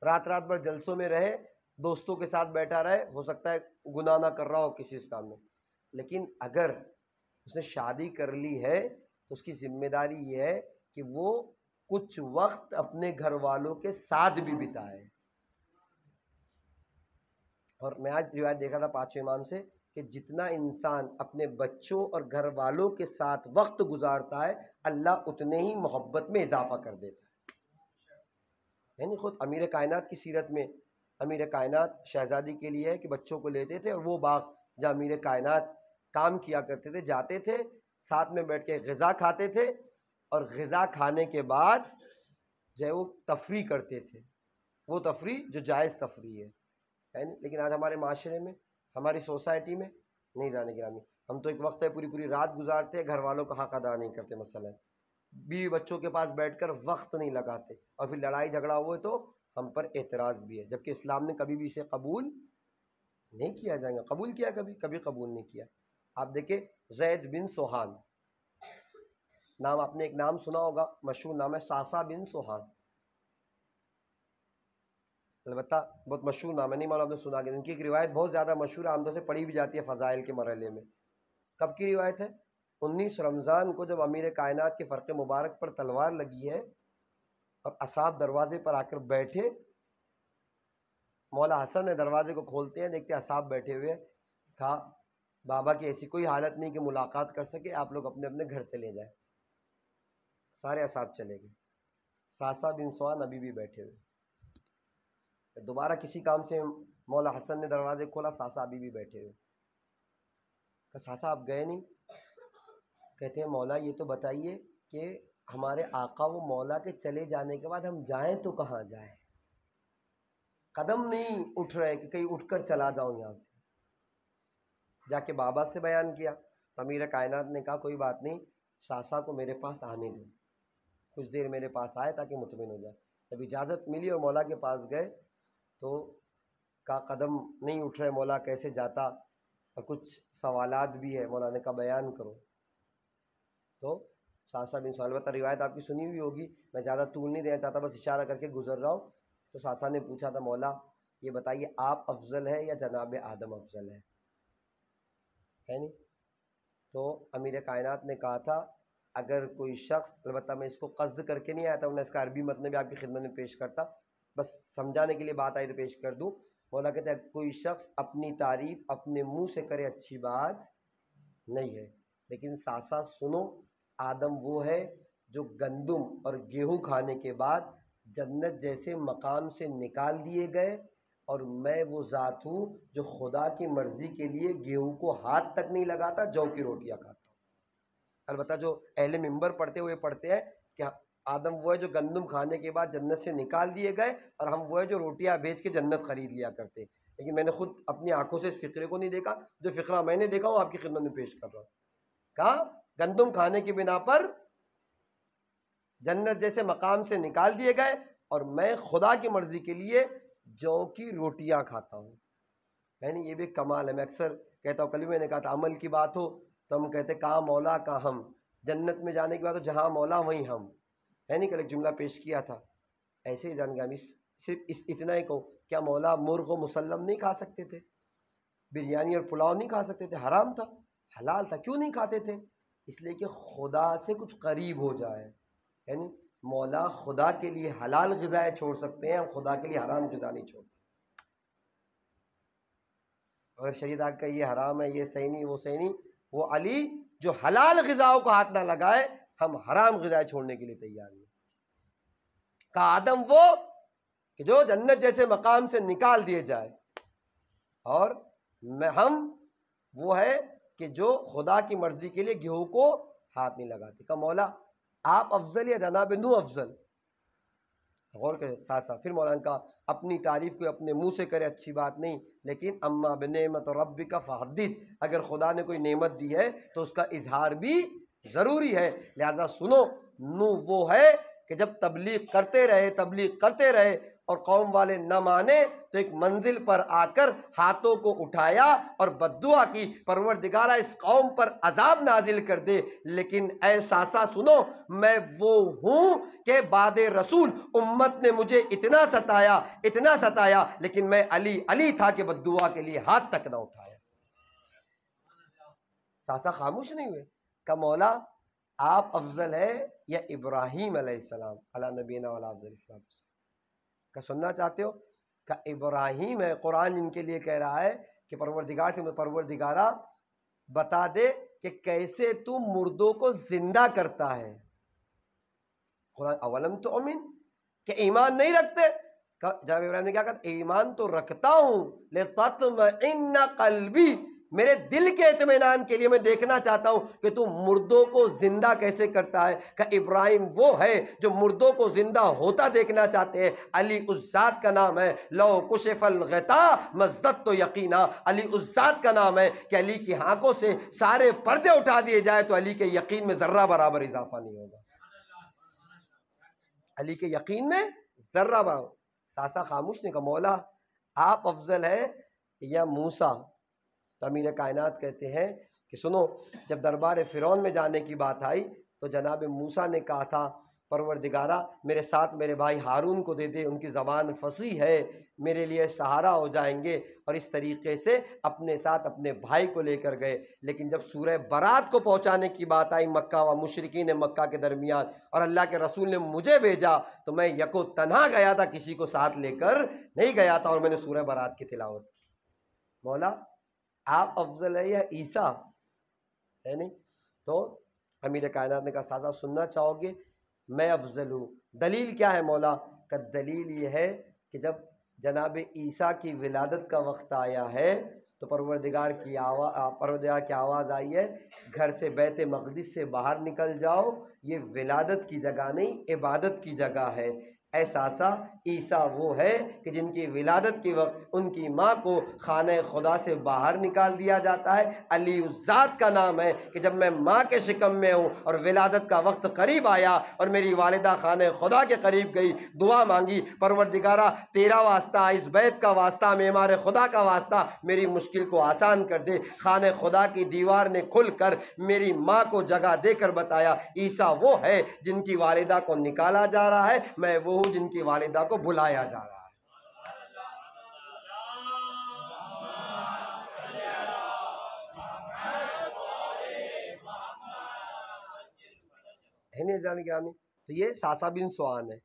رات رات بھر جلسوں میں رہے، دوستوں کے ساتھ بیٹھا رہے، ہو سکتا ہے گناہ نہ کر رہا ہو کسی اس کام میں، لیکن اگر اس نے شادی کر لی ہے تو اس کی ذمہ داری یہ ہے کہ وہ کچھ وقت اپنے گھر والوں کے ساتھ بھی بتائے۔ اور میں آج روایت دیکھا تھا 5 امام سے کہ جتنا انسان اپنے بچوں اور گھر والوں کے ساتھ وقت گزارتا ہے، اللہ اتنے ہی محبت میں اضافہ کر دیتا ہے۔ یعنی خود امیر کائنات کی سیرت میں، امیر کائنات شہزادی کے لیے ہے کہ بچوں کو لیتے تھے اور وہ باغ جہاں امیر کائنات کام کیا کرتے تھے جاتے تھے، ساتھ میں بیٹھ کے غذا کھاتے تھے، اور غذا کھانے کے بعد جو ہے وہ تفریح کرتے تھے، وہ تفریح جو جائز تفریح ہے نہیں۔ لیکن آج ہمارے معاشرے میں، ہماری سوسائٹی میں نہیں جانے گرامی، ہم تو ایک وقت ہے پوری پوری رات گزارتے ہیں، گھر والوں کا حق ادا نہیں کرتے، مثلا بیوی بچوں کے پاس بیٹھ کر وقت نہیں لگاتے، اور پھر لڑائی جھگڑا ہوئے تو ہم پر اعتراض بھی ہے، جبکہ اسلام نے کبھی بھی اسے قبول نہیں کیا جائے گا، قبول کیا کبھی قبول نہیں کیا۔ آپ دیکھیں زید بن سوہان، نام آپ نے ایک نام سنا ہوگا، مشہور نام ہے ساسا بن سوہان، البتہ بہت مشہور نام ہے، نہیں معلوم آپ نے سنا کہ ان کی ایک روایت بہت زیادہ مشہور ہے، عام طور سے پڑھی بھی جاتی ہے فضائل کے مرحلے میں۔ کب کی روایت ہے؟ 19 رمضان کو جب امیر کائنات کے فرق مبارک پر تلوار لگی ہے اور اصحاب دروازے پر آ کر بیٹھے، مولا حسن نے دروازے کو کھولتے ہیں، دیکھتے اصحاب بیٹھے ہوئے، کہا بابا کی ایسی کوئی حالت نہیں کہ ملاقات کر سکے، آپ لوگ اپنے اپنے گھر چلے جائیں۔ سارے اصحاب چلے گئے، ساسا بن سوان ابھی بھی بیٹھے ہوئے۔ دوبارہ کسی کام سے مولا حسن نے دروازے کھولا، ساسا ابھی بھی بیٹھے ہوئے۔ کہ ساسا آپ گئے نہیں؟ کہتے ہیں مولا یہ تو بتائیے کہ ہمارے آقا و مولا کے چلے جانے کے بعد ہم جائیں تو کہاں جائیں؟ قدم نہیں اٹھ رہے کہ کہیں اٹھ کر چلا جاؤں یہاں سے۔ جا کے بابا سے بیان کیا، امیر کائنات نے کہا کوئی بات نہیں، ساسا کو میرے پاس آنے دو، کچھ دیر میرے پاس آئے تاکہ مطمئن ہو جائے۔ جب اجازت ملی اور مولا کے پاس گئے تو کا قدم نہیں اٹھ رہے، مولا کیسے جاتا، اور کچھ سوالات بھی ہے، مولا نے کہا بیان کرو۔ تو ساسا بن سہیل، البتہ روایت آپ کی سنی ہوئی ہوگی، میں زیادہ طول نہیں دینا چاہتا، بس اشارہ کر کے گزر رہا ہوں۔ تو ساسا نے پوچھا تھا مولا یہ بتائیے آپ افضل ہے یا جناب آدم افضل ہے نہیں؟ تو امیر کائنات نے کہا تھا اگر کوئی شخص، البتہ میں اس کو قصد کر کے نہیں آیا تھا، میں اس کا عربی متن بھی آپ کی خدمت میں پیش کرتا، بس سمجھانے کے لیے بات آئی تو پیش کر دوں۔ مولا کہتے ہیں کوئی شخص اپنی تعریف اپنے منہ سے کرے اچھی بات نہیں ہے، لیکن ساسا سنو، آدم وہ ہے جو گندم اور گیہوں کھانے کے بعد جنت جیسے مقام سے نکال دیے گئے، اور میں وہ ذات ہوں جو خدا کی مرضی کے لیے گیہوں کو ہاتھ تک نہیں لگاتا، جو کی روٹیاں کھاتا ہوں۔ البتہ جو اہل منبر پڑھتے ہوئے پڑھتے ہیں کہ آدم وہ ہے جو گندم کھانے کے بعد جنت سے نکال دیے گئے، اور ہم وہ ہے جو روٹیاں بیچ کے جنت خرید لیا کرتے، لیکن میں نے خود اپنی آنکھوں سے اس فقرے کو نہیں دیکھا، جو فقرہ میں نے دیکھا ہوں آپ کی خدمت میں پیش کر رہا ہوں۔ کہا گندم کھانے کی بنا پر جنت جیسے مقام سے نکال دیے گئے، اور میں خدا کی مرضی کے لیے جو کی روٹیاں کھاتا ہوں۔ یعنی یہ بھی کمال ہے۔ میں اکثر کہتا ہوں، کل میں نے کہا تھا عمل کی بات ہو تو ہم کہتے کہاں مولا کہاں ہم، جنت میں جانے کے بعد تو جہاں مولا وہیں ہم، ہے نہیں؟ کل ایک جملہ پیش کیا تھا، ایسے ہی جان گیا ہم صرف اتنا ہی کہو، کیا مولا مرغ و مسلم نہیں کھا سکتے تھے؟ بریانی اور پلاؤ نہیں کھا سکتے تھے؟ حرام تھا، حلال تھا، کیوں نہیں کھاتے تھے؟ اس لیے کہ خدا سے کچھ قریب ہو جائے، یعنی مولا خدا کے لیے حلال غذائیں چھوڑ سکتے ہیں، ہم خدا کے لیے حرام غذا نہیں چھوڑتے۔ اگر شریعت آ کہ یہ حرام ہے، یہ صحیح نہیں، وہ صحیح نہیں، وہ علی جو حلال غذاؤں کو ہاتھ نہ لگائے، ہم حرام غذائیں چھوڑنے کے لیے تیار نہیں۔ کہ آدم وہ کہ جو جنت جیسے مقام سے نکال دیے جائے، اور ہم وہ ہے کہ جو خدا کی مرضی کے لیے گیہوں کو ہاتھ نہیں لگاتے۔ کہ مولا آپ افضل یا جناب نو افضل؟ غور کے ساتھ ساتھ پھر مولانا کا اپنی تعریف کو اپنے منہ سے کرے اچھی بات نہیں، لیکن اما بنعمت ربک فحدث، اگر خدا نے کوئی نعمت دی ہے تو اس کا اظہار بھی ضروری ہے، لہذا سنو، نو وہ ہے کہ جب تبلیغ کرتے رہے اور قوم والے نہ مانے تو ایک منزل پر آ کر ہاتھوں کو اٹھایا اور بددعا کی، پروردگارہ اس قوم پر عذاب نازل کر دے، لیکن اے ساسا سنو، میں وہ ہوں کہ بعد رسول امت نے مجھے اتنا ستایا لیکن میں علی تھا کہ بددعا کے لیے ہاتھ تک نہ اٹھایا۔ ساسا خاموش نہیں ہوئے، کہ مولا آپ افضل ہے یا ابراہیم علیہ السلام علی نبینا وعلی افضل الصلوۃ والسلام؟ کہ سننا چاہتے ہو؟ کہ ابراہیم ہے، قرآن ان کے لیے کہہ رہا ہے کہ پروردگار سے پروردگارہ بتا دے کہ کیسے تو مردوں کو زندہ کرتا ہے۔ قرآن اولم تؤمن، کہ ایمان نہیں رکھتے؟ جناب ابراہیم نے کیا کہا؟ ایمان تو رکھتا ہوں، لتطمئن قلبی، میرے دل کے اطمینان کے لیے میں دیکھنا چاہتا ہوں کہ تو مردوں کو زندہ کیسے کرتا ہے۔ کہ ابراہیم وہ ہے جو مردوں کو زندہ ہوتا دیکھنا چاہتے ہیں۔ علی اس ذات کا نام ہے، لو کشف الغطاء مزددت یقینا، علی اس ذات کا نام ہے کہ علی کی آنکھوں سے سارے پردے اٹھا دیے جائے تو علی کے یقین میں ذرہ برابر اضافہ نہیں ہوگا، علی کے یقین میں ذرہ برابر۔ ساسا خاموش نے کہا مولا آپ افضل ہے یا موسیٰ؟ تو امیر کائنات کہتے ہیں کہ سنو، جب دربار فرعون میں جانے کی بات آئی تو جناب موسیٰ نے کہا تھا پروردگارہ میرے ساتھ میرے بھائی ہارون کو دے دے، ان کی زبان فصیح ہے، میرے لیے سہارا ہو جائیں گے، اور اس طریقے سے اپنے ساتھ اپنے بھائی کو لے کر گئے۔ لیکن جب سورہ برات کو پہنچانے کی بات آئی مکہ و مشرکین مکہ کے درمیان، اور اللہ کے رسول نے مجھے بھیجا تو میں یکو تنہا گیا تھا، کسی کو ساتھ لے کر نہیں گیا تھا، اور میں نے سورہ برات کی تلاوت کی۔ مولا آپ افضل ہے یا عیسیٰ؟ ہے نہیں؟ تو امیر کائنات نے کہا سازا سننا چاہو گے؟ میں افضل ہوں۔ دلیل کیا ہے مولا؟ کہ دلیل یہ ہے کہ جب جناب عیسیٰ کی ولادت کا وقت آیا ہے تو پروردگار کی آواز آئی ہے گھر سے بیت مقدس سے باہر نکل جاؤ، یہ ولادت کی جگہ نہیں عبادت کی جگہ ہے۔ احساسا عیسیٰ وہ ہے کہ جن کی ولادت کے وقت ان کی ماں کو خانہ خدا سے باہر نکال دیا جاتا ہے۔ علی الذات کا نام ہے کہ جب میں ماں کے شکم میں ہوں اور ولادت کا وقت قریب آیا اور میری والدہ خانہ خدا کے قریب گئی، دعا مانگی، پروردگارہ تیرا واسطہ، اس بیت کا واسطہ، معمار خدا کا واسطہ، میری مشکل کو آسان کر دے۔ خانہ خدا کی دیوار نے کھل کر میری ماں کو جگہ دے کر بتایا عیسیٰ وہ ہے جن کی والدہ کو نکالا جا رہا ہے، میں وہ ہوں جن کی والدہ کو بلایا جا رہا ہے۔ ہے نہیں جان گرامی؟ تو یہ ساسا بن سوان ہے۔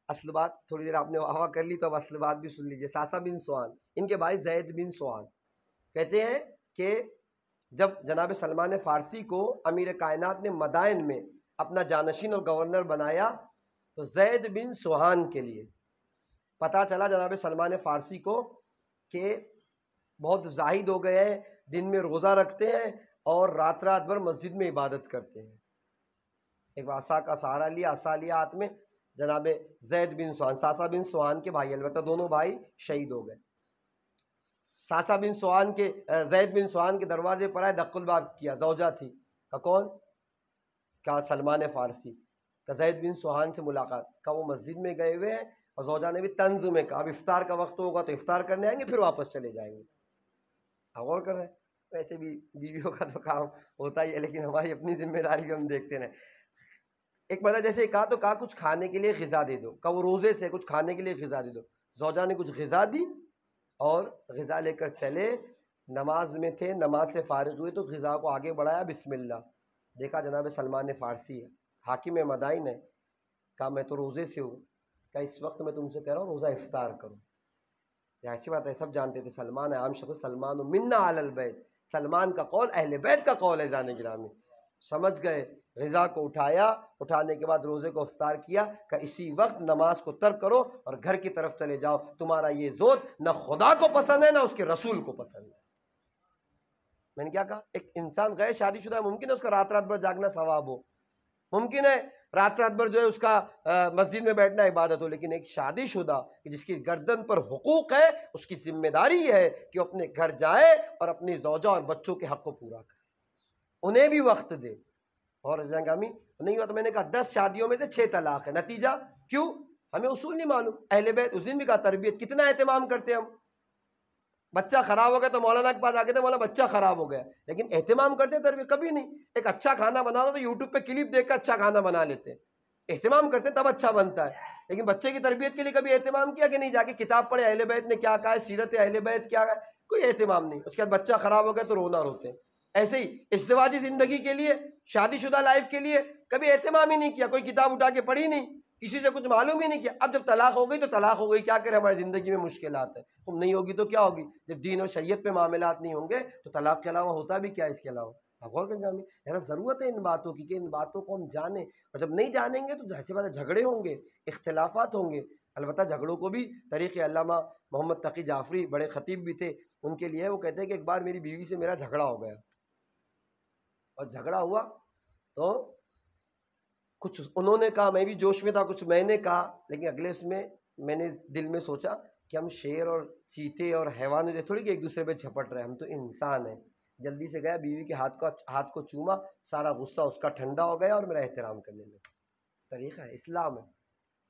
اصل بات تھوڑی دیر آپ نے ہوا کر لی تو اب اصل بات بھی سن لیجئے۔ ساسا بن سوان، ان کے بھائی زید بن سوان کہتے ہیں کہ جب جناب سلمان فارسی کو امیر کائنات نے مدائن میں اپنا جانشین اور گورنر بنایا تو زید بن سوہان کے لیے پتہ چلا جناب سلمان فارسی کو کہ بہت زاہد ہو گئے ہیں، دن میں روزہ رکھتے ہیں اور رات رات بھر مسجد میں عبادت کرتے ہیں۔ ایک عصا کا سہارا لیا، عصا لیا ہاتھ میں، جناب زید بن سوہان، ساسا بن سوہان کے بھائی، البتہ دونوں بھائی شہید ہو گئے۔ ساسا بن سوہان کے زید بن سوہان کے دروازے پر آئے، دق الباب کیا، زوجہ تھی، کہ کون؟ کیا سلمان فارسی، کہ زید بن سوہان سے ملاقات، کہ وہ مسجد میں گئے ہوئے ہیں، اور زوجہ نے بھی طنز میں کہا اب افطار کا وقت ہوگا تو افطار کرنے آئیں گے پھر واپس چلے جائیں گے۔ آپ غور کر رہے ہیں؟ ویسے بھی بیویوں کا تو کام ہوتا ہی ہے، لیکن ہماری اپنی ذمہ داری بھی ہم دیکھتے ہیں۔ ایک بندہ جیسے کہا تو کہا کچھ کھانے کے لیے غذا دے دو، کہ وہ روزے سے کچھ کھانے کے لیے غذا دے دو۔ زوجہ نے کچھ غذا دی اور غذا لے کر چلے، نماز میں تھے، نماز سے فارغ ہوئے تو غذا کو آگے بڑھایا، بسم اللہ، دیکھا جناب سلمان فارسی ہے، حاکم مدائن ہے، کہا میں تو روزے سے ہوں، کہ اس وقت میں تم سے کہہ رہا ہوں روزہ افطار کرو۔ ایسی بات ہے، سب جانتے تھے سلمان ہے، عام شخص سلمان منا علی البیت، سلمان کا قول اہل بیت کا قول ہے، جان گرامی سمجھ گئے۔ غذا کو اٹھایا، اٹھانے کے بعد روزے کو افطار کیا، کہ اسی وقت نماز کو ترک کرو اور گھر کی طرف چلے جاؤ، تمہارا یہ زود نہ خدا کو پسند ہے نہ اس کے رسول کو پسند ہے۔ میں نے کیا کہا؟ ایک انسان غیر شادی شدہ ہے، ممکن ہے اس کا رات رات بھر جاگنا ثواب ہو، ممکن ہے رات رات بھر جو ہے اس کا مسجد میں بیٹھنا عبادت ہو، لیکن ایک شادی شدہ جس کی گردن پر حقوق ہے، اس کی ذمہ داری یہ ہے کہ وہ اپنے گھر جائے اور اپنی زوجہ اور بچوں کے حق کو پورا کرے، انہیں بھی وقت دے۔ اور گامی نہیں ہوا تو میں نے کہا 10 شادیوں میں سے 6 طلاق ہے، نتیجہ کیوں؟ ہمیں اصول نہیں معلوم۔ اہل بیت اس دن بھی کہا تربیت کتنا اہتمام کرتے ہم، بچہ خراب ہو گیا تو مولانا کے پاس آ کے تھے، مولانا بچہ خراب ہو گیا، لیکن اہتمام کرتے تربیت کبھی نہیں۔ ایک اچھا کھانا بنا دو تو یوٹیوب پہ کلپ دیکھ کر اچھا کھانا بنا لیتے ہیں، اہتمام کرتے تب اچھا بنتا ہے، لیکن بچے کی تربیت کے لیے کبھی اہتمام کیا کہ نہیں؟ جا کے کتاب پڑھے اہل بیت نے کیا کہا ہے، سیرت اہل بیت کیا ہے، کوئی اہتمام نہیں۔ اس کے بعد بچہ خراب ہو گیا تو رونا روتے ہیں۔ ایسے ہی ازدواجی زندگی کے لیے، شادی شدہ لائف کے لیے کبھی اہتمام ہی نہیں کیا، کوئی کتاب اٹھا کے پڑھی نہیں، کسی سے کچھ معلوم ہی نہیں کیا۔ اب جب طلاق ہو گئی تو طلاق ہو گئی، کیا کریں، ہماری زندگی میں مشکلات ہیں، اب نہیں ہوگی تو کیا ہوگی؟ جب دین اور شریعت پہ معاملات نہیں ہوں گے تو طلاق کے علاوہ ہوتا بھی کیا ہے اس کے علاوہ؟ غور کر جانے لہذا ضرورت ہے ان باتوں کی کہ ان باتوں کو ہم جانیں، اور جب نہیں جانیں گے تو ظاہر سی بات ہے جھگڑے ہوں گے، اختلافات ہوں گے۔ البتہ جھگڑوں کو بھی طریق علامہ محمد تقی جعفری بڑے خطیب بھی تھے، ان کے لیے وہ کہتے ہیں کہ ایک بار میری بیوی سے میرا جھگڑا ہو گیا، اور جھگڑا ہوا تو کچھ انہوں نے کہا، میں بھی جوش میں تھا، کچھ میں نے کہا، لیکن اگلے اس میں نے دل میں سوچا کہ ہم شیر اور چیتے اور حیوان جیسے تھوڑی کہ ایک دوسرے پہ جھپٹ رہے ہیں، ہم تو انسان ہیں۔ جلدی سے گیا، بیوی کے ہاتھ کو چوما، سارا غصہ اس کا ٹھنڈا ہو گیا اور میرا احترام کرنے لگا۔ طریقہ ہے، اسلام ہے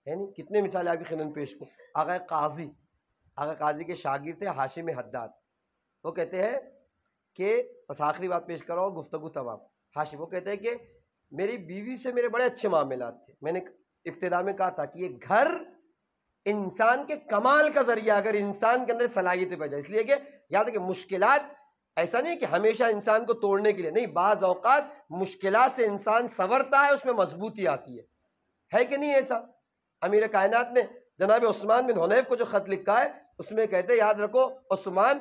نہیں؟ کتنے مثالیں آپ کی خدمت پیش کو۔ آغا قاضی کے شاگرد تھے ہاشم حداد، وہ کہتے ہیں کہ بس آخری بات پیش کرو اور گفتگو تمام۔ ہاشم وہ کہتے ہیں کہ میری بیوی سے میرے بڑے اچھے معاملات تھے، میں نے ابتدا میں کہا تھا کہ یہ گھر انسان کے کمال کا ذریعہ، اگر انسان کے اندر صلاحیتیں پیدا، اس لیے کہ یاد ہے کہ مشکلات ایسا نہیں کہ ہمیشہ انسان کو توڑنے کے لیے نہیں، بعض اوقات مشکلات سے انسان سنورتا ہے، اس میں مضبوطی آتی ہے کہ نہیں ایسا؟ امیر کائنات نے جناب عثمان بن حنیف کو جو خط لکھا ہے اس میں کہتے ہیں یاد رکھو عثمان،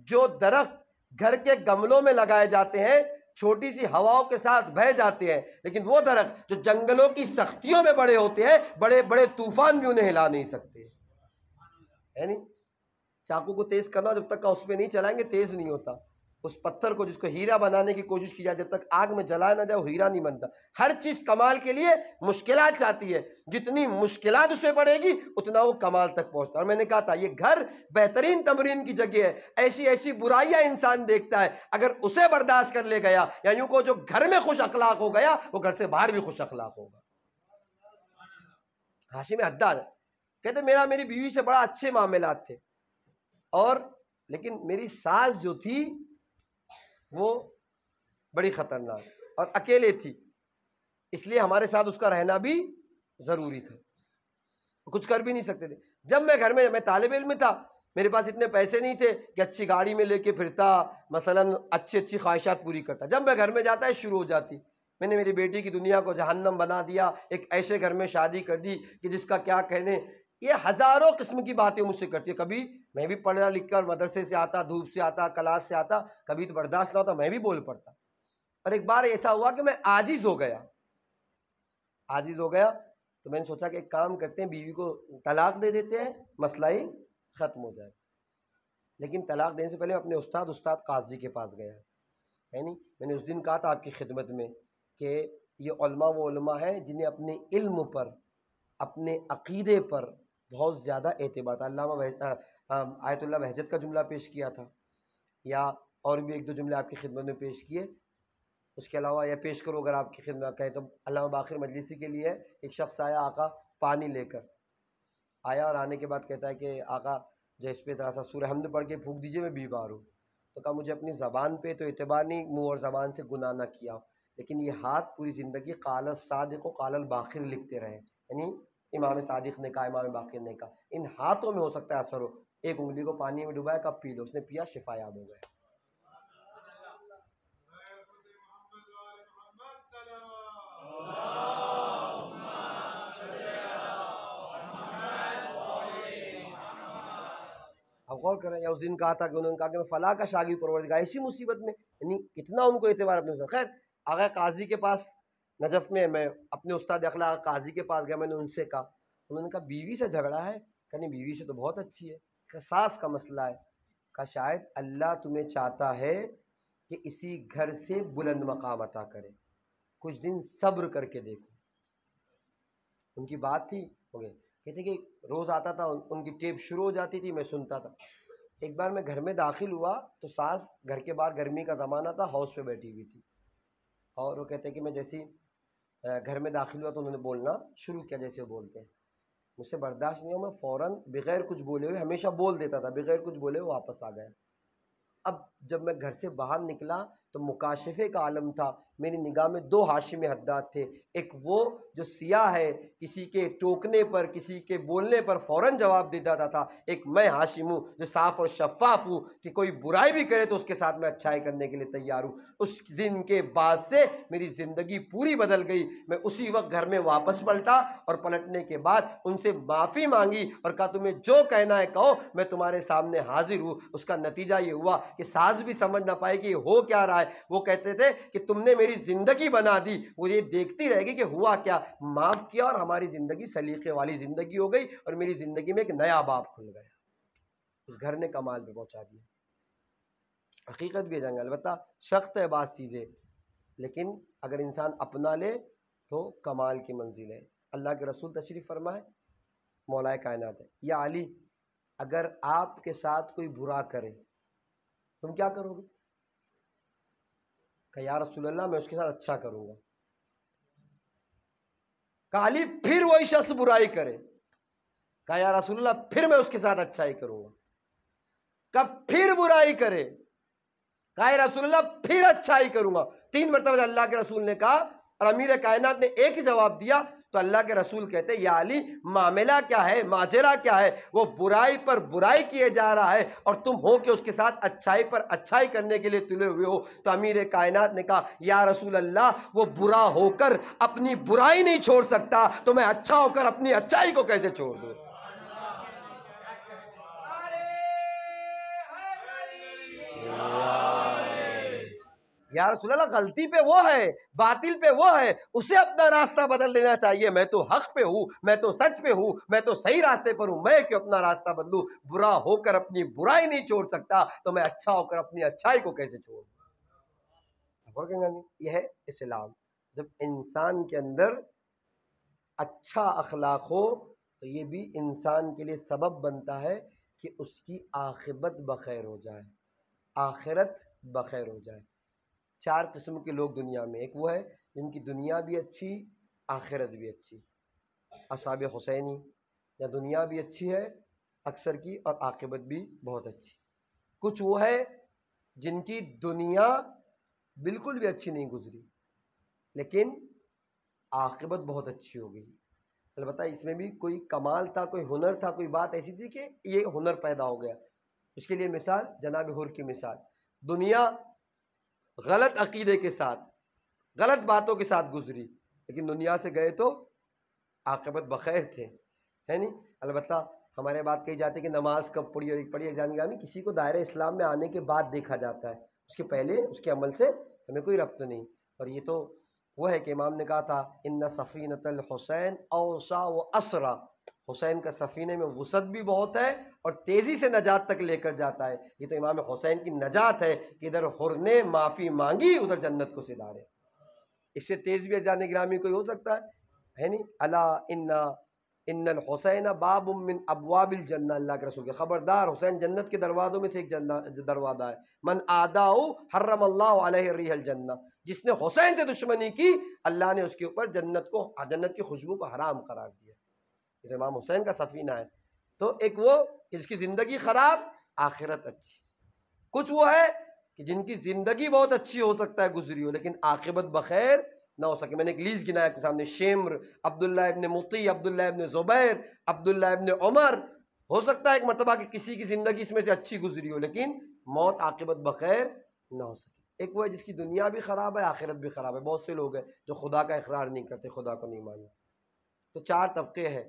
جو درخت گھر کے گملوں میں لگائے جاتے ہیں چھوٹی سی ہواؤں کے ساتھ بہہ جاتے ہیں، لیکن وہ درخت جو جنگلوں کی سختیوں میں بڑے ہوتے ہیں، بڑے بڑے طوفان بھی انہیں ہلا نہیں سکتے، ہے نہیں؟ چاقو کو تیز کرنا جب تک کا اس پہ نہیں چلائیں گے تیز نہیں ہوتا، اس پتھر کو جس کو ہیرا بنانے کی کوشش کی جائے، جب تک آگ میں جلایا نہ جائے وہ ہیرا نہیں بنتا۔ ہر چیز کمال کے لیے مشکلات چاہتی ہے، جتنی مشکلات اس پہ پڑے گی اتنا وہ کمال تک پہنچتا ہے۔ اور میں نے کہا تھا یہ گھر بہترین تمرین کی جگہ ہے، ایسی ایسی برائیاں انسان دیکھتا ہے، اگر اسے برداشت کر لے گیا، یا یوں کو جو گھر میں خوش اخلاق ہو گیا وہ گھر سے باہر بھی خوش اخلاق ہوگا۔ ہاشم حداد کہتے میری بیوی سے بڑا اچھے معاملات تھے، اور لیکن میری ساس جو تھی وہ بڑی خطرناک اور اکیلے تھی، اس لیے ہمارے ساتھ اس کا رہنا بھی ضروری تھا، کچھ کر بھی نہیں سکتے تھے۔ جب میں گھر میں طالب علم تھا، میرے پاس اتنے پیسے نہیں تھے کہ اچھی گاڑی میں لے کے پھرتا، مثلا اچھی خواہشات پوری کرتا۔ جب میں گھر میں جاتا ہے شروع ہو جاتی۔ میں نے میری بیٹی کی دنیا کو جہنم بنا دیا، ایک ایسے گھر میں شادی کر دی کہ جس کا کیا کہنے۔ یہ ہزاروں قسم کی باتیں مجھ سے کرتی ہے۔ کبھی میں بھی پڑھا لکھ کر مدرسے سے آتا، دھوپ سے آتا، کلاس سے آتا، کبھی تو برداشت نہ ہوتا، میں بھی بول پڑتا۔ اور ایک بار ایسا ہوا کہ میں عاجز ہو گیا تو میں نے سوچا کہ ایک کام کرتے ہیں، بیوی کو طلاق دے دیتے ہیں، مسئلہ ہی ختم ہو جائے۔ لیکن طلاق دینے سے پہلے اپنے استاد قاضی کے پاس گیا ہے نہیں۔ میں نے اس دن کہا تھا آپ کی خدمت میں کہ یہ علماء وہ علماء ہیں جنہیں اپنے علم پر، اپنے عقیدے پر بہت زیادہ اعتبار تھا۔ علامہ آیت اللہ بہجت کا جملہ پیش کیا تھا، یا اور بھی ایک دو جملے آپ کی خدمت میں پیش کیے۔ اس کے علاوہ یہ پیش کرو اگر آپ کی خدمت کہے تو علامہ باقر مجلسی کے لیے ایک شخص آیا، آقا پانی لے کر آیا، اور آنے کے بعد کہتا ہے کہ آقا جو اس پہ ذرا سا سورہ حمد پڑھ کے پھونک دیجئے، میں بیمار ہوں۔ تو کہا مجھے اپنی زبان پہ تو اعتبار نہیں، منہ اور زبان سے گناہ نہ کیا، لیکن یہ ہاتھ پوری زندگی قال الصادق و قال الباقر لکھتے رہے، یعنی امام صادق نے کہا، امام باقر نے کہا، ان ہاتھوں میں ہو سکتا ہے اثر ہو۔ ایک انگلی کو پانی میں ڈبایا، کب پی لو، اس نے پیا، شفا یاب ہو گیا۔ اب غور کریں، یا اس دن کہا تھا کہ انہوں نے کہا کہ میں فلاں کا شاگرد پروردگار، ایسی مصیبت میں، یعنی اتنا ان کو اعتبار اپنے سے۔ خیر آگے قاضی کے پاس نجف میں، میں اپنے استاد اخلاق قاضی کے پاس گیا، میں نے ان سے کہا، انہوں نے کہا بیوی سے جھگڑا ہے؟ کہ نہیں بیوی سے تو بہت اچھی ہے، کہ ساس کا مسئلہ ہے۔ کہ شاید اللہ تمہیں چاہتا ہے کہ اسی گھر سے بلند مقام عطا کرے، کچھ دن صبر کر کے دیکھو۔ ان کی بات تھی، ہو گئے۔ کہتے کہ روز آتا تھا، ان کی ٹیپ شروع ہو جاتی تھی، میں سنتا تھا۔ ایک بار میں گھر میں داخل ہوا تو ساس گھر کے باہر، گرمی کا زمانہ تھا، ہاؤس پہ بیٹھی ہوئی تھی، اور وہ کہتے کہ میں جیسی گھر میں داخل ہوا تو انہوں نے بولنا شروع کیا جیسے وہ بولتے ہیں۔ مجھ سے برداشت نہیں ہوا، میں فوراً بغیر کچھ بولے ہوئے، ہمیشہ بول دیتا تھا، بغیر کچھ بولے ہوئے واپس آ گیا۔ اب جب میں گھر سے باہر نکلا تو مکاشفے کا عالم تھا، میری نگاہ میں دو ہاشم حداد تھے، ایک وہ جو سیاہ ہے، کسی کے ٹوکنے پر، کسی کے بولنے پر فوراً جواب دے دیتا تھا، ایک میں ہاشم ہوں جو صاف اور شفاف ہوں کہ کوئی برائی بھی کرے تو اس کے ساتھ میں اچھائی کرنے کے لیے تیار ہوں۔ اس دن کے بعد سے میری زندگی پوری بدل گئی۔ میں اسی وقت گھر میں واپس پلٹا، اور پلٹنے کے بعد ان سے معافی مانگی اور کہا تمہیں جو کہنا ہے کہو، میں تمہارے سامنے حاضر ہوں۔ اس کا نتیجہ یہ ہوا کہ ساز بھی سمجھ نہ پائے کہ یہ ہو کیا رہا ہے۔ وہ کہتے تھے کہ تم نے میری زندگی بنا دی، وہ یہ دیکھتی رہے گی کہ ہوا کیا، معاف کیا، اور ہماری زندگی سلیقے والی زندگی ہو گئی، اور میری زندگی میں ایک نیا باب کھل گیا۔ اس گھر نے کمال پہ پہنچا دیا۔ حقیقت بھی ہے جنگ، البتہ سخت ہے بعض چیزیں، لیکن اگر انسان اپنا لے تو کمال کی منزل ہے۔ اللہ کے رسول تشریف فرمائے، مولا کائنات ہے، یا علی اگر آپ کے ساتھ کوئی برا کرے تم کیا کرو گے؟ کہ یا رسول اللہ میں اس کے ساتھ اچھا کروں گا۔ کہ علی پھر وہی شخص برائی کرے؟ کہ یا رسول اللہ پھر میں اس کے ساتھ اچھائی کروں گا۔ کہ پھر برائی کرے؟ کہ یا رسول اللہ پھر اچھائی کروں گا۔ 3 مرتبہ اللہ کے رسول نے کہا، اور امیر کائنات نے ایک ہی جواب دیا، تو اللہ کے رسول کہتے یا علی معاملہ کیا ہے، ماجرا کیا ہے؟ وہ برائی پر برائی کیے جا رہا ہے اور تم ہو کہ اس کے ساتھ اچھائی پر اچھائی کرنے کے لیے تلے ہوئے ہو۔ تو امیر کائنات نے کہا یا رسول اللہ وہ برا ہو کر اپنی برائی نہیں چھوڑ سکتا، تو میں اچھا ہو کر اپنی اچھائی کو کیسے چھوڑ دوں؟ یا رسول اللہ غلطی پہ وہ ہے، باطل پہ وہ ہے، اسے اپنا راستہ بدل لینا چاہیے، میں تو حق پہ ہوں، میں تو سچ پہ ہوں، میں تو صحیح راستے پر ہوں، میں کیوں اپنا راستہ بدلوں؟ برا ہو کر اپنی برائی نہیں چھوڑ سکتا تو میں اچھا ہو کر اپنی اچھائی کو کیسے چھوڑوں؟ یہ ہے اسلام۔ جب انسان کے اندر اچھا اخلاق ہو تو یہ بھی انسان کے لیے سبب بنتا ہے کہ اس کی عاقبت بخیر ہو جائے، آخرت بخیر ہو جائے۔ 4 قسم کے لوگ دنیا میں، ایک وہ ہے جن کی دنیا بھی اچھی، آخرت بھی اچھی، اصحاب حسینی، یا دنیا بھی اچھی ہے اکثر کی اور عاقبت بھی بہت اچھی۔ کچھ وہ ہے جن کی دنیا بالکل بھی اچھی نہیں گزری لیکن عاقبت بہت اچھی ہو گئی۔ البتہ اس میں بھی کوئی کمال تھا، کوئی ہنر تھا، کوئی بات ایسی تھی کہ یہ ہنر پیدا ہو گیا۔ اس کے لیے مثال جناب حر کی مثال، دنیا غلط عقیدے کے ساتھ، غلط باتوں کے ساتھ گزری لیکن دنیا سے گئے تو عاقبت بخیر تھے، ہے نہیں؟ البتہ ہمارے بات کہی جاتی ہے کہ نماز کب پڑھی اور پڑھی جانے کسی کو دائرہ اسلام میں آنے کے بعد دیکھا جاتا ہے، اس کے پہلے اس کے عمل سے ہمیں کوئی ربط نہیں۔ اور یہ تو وہ ہے کہ امام نے کہا تھا ان سفینۃ الحسین اوسع و اسرع، حسین کا سفینے میں وسعت بھی بہت ہے اور تیزی سے نجات تک لے کر جاتا ہے۔ یہ تو امام حسین کی نجات ہے کہ ادھر حر نے معافی مانگی، ادھر جنت کو سدھارے۔ اس سے تیز بھی جانے گرامی کوئی ہو سکتا ہے نہیں؟ الا ان الحسین باب من ابواب الجنہ، اللہ کے رسول کے خبردار، حسین جنت کے دروازوں میں سے ایک دروازہ ہے۔ من آداؤ حرم اللہ علیہ الریح الجنہ، جس نے حسین سے دشمنی کی اللہ نے اس کے اوپر جنت کی خوشبو کو حرام قرار دیا۔ یہ تو امام حسین کا سفینہ ہے۔ تو ایک وہ کہ جس کی زندگی خراب، آخرت اچھی۔ کچھ وہ ہے کہ جن کی زندگی بہت اچھی ہو سکتا ہے گزری ہو لیکن عاقبت بخیر نہ ہو سکے۔ میں نے ایک لیسٹ گنایا آپ کے سامنے، شمر، عبداللہ ابن مطیع، عبداللہ ابن زبیر، عبداللہ ابن عمر۔ ہو سکتا ہے ایک مرتبہ کہ کسی کی زندگی اس میں سے اچھی گزری ہو لیکن موت عاقبت بخیر نہ ہو سکے۔ ایک وہ ہے جس کی دنیا بھی خراب ہے، آخرت بھی خراب ہے۔ بہت سے لوگ ہیں جو خدا کا اقرار نہیں کرتے، خدا کو نہیں مانتے۔ تو 4 طبقے ہیں،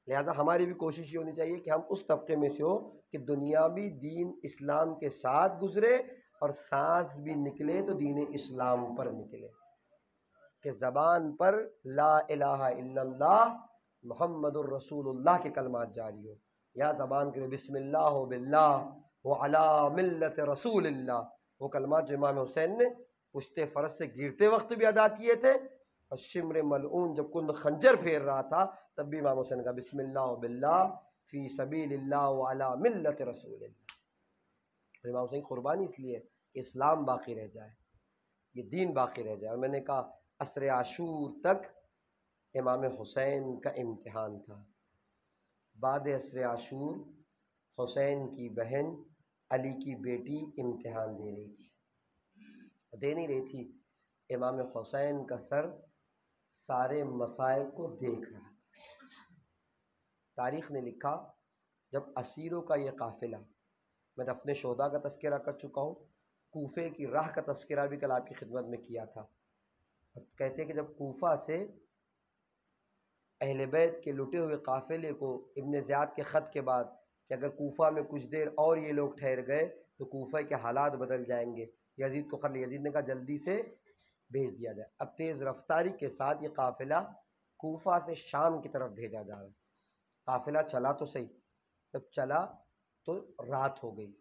لہٰذا ہماری بھی کوشش یہ ہونی چاہیے کہ ہم اس طبقے میں سے ہو کہ دنیاوی دین اسلام کے ساتھ گزرے اور سانس بھی نکلے تو دین اسلام پر نکلے، کہ زبان پر لا الہ الا اللہ محمد الرسول اللہ کے کلمات جاری ہو، یا زبان کے بسم اللہ باللہ وعلی ملت رسول اللہ، وہ کلمات جو امام حسین نے پشت فرس سے گرتے وقت بھی ادا کیے تھے، اور شمر ملعون جب کند خنجر پھیر رہا تھا تب بھی امام حسین کا بسم اللہ باللہ فی سبیل اللہ وعلی ملت رسول اللہ۔ امام حسین قربانی اس لیے کہ اسلام باقی رہ جائے، یہ دین باقی رہ جائے۔ اور میں نے کہا عصر عاشور تک امام حسین کا امتحان تھا، بعد عصر عاشور حسین کی بہن علی کی بیٹی امتحان دے رہی تھی، دے نہیں رہی تھی، امام حسین کا سر سارے مصائب کو دیکھ رہا تھا۔ تاریخ نے لکھا جب اسیروں کا یہ قافلہ، میں دفن شہداء کا تذکرہ کر چکا ہوں، کوفے کی راہ کا تذکرہ بھی کل آپ کی خدمت میں کیا تھا، کہتے ہیں کہ جب کوفہ سے اہل بیت کے لٹے ہوئے قافلے کو ابن زیاد کے خط کے بعد کہ اگر کوفہ میں کچھ دیر اور یہ لوگ ٹھہر گئے تو کوفہ کے حالات بدل جائیں گے، یزید کو خط، یزید نے کہا جلدی سے بھیج دیا جائے۔ اب تیز رفتاری کے ساتھ یہ قافلہ کوفہ سے شام کی طرف بھیجا جا رہا ہے۔ قافلہ چلا تو صحیح، جب چلا تو رات ہو گئی،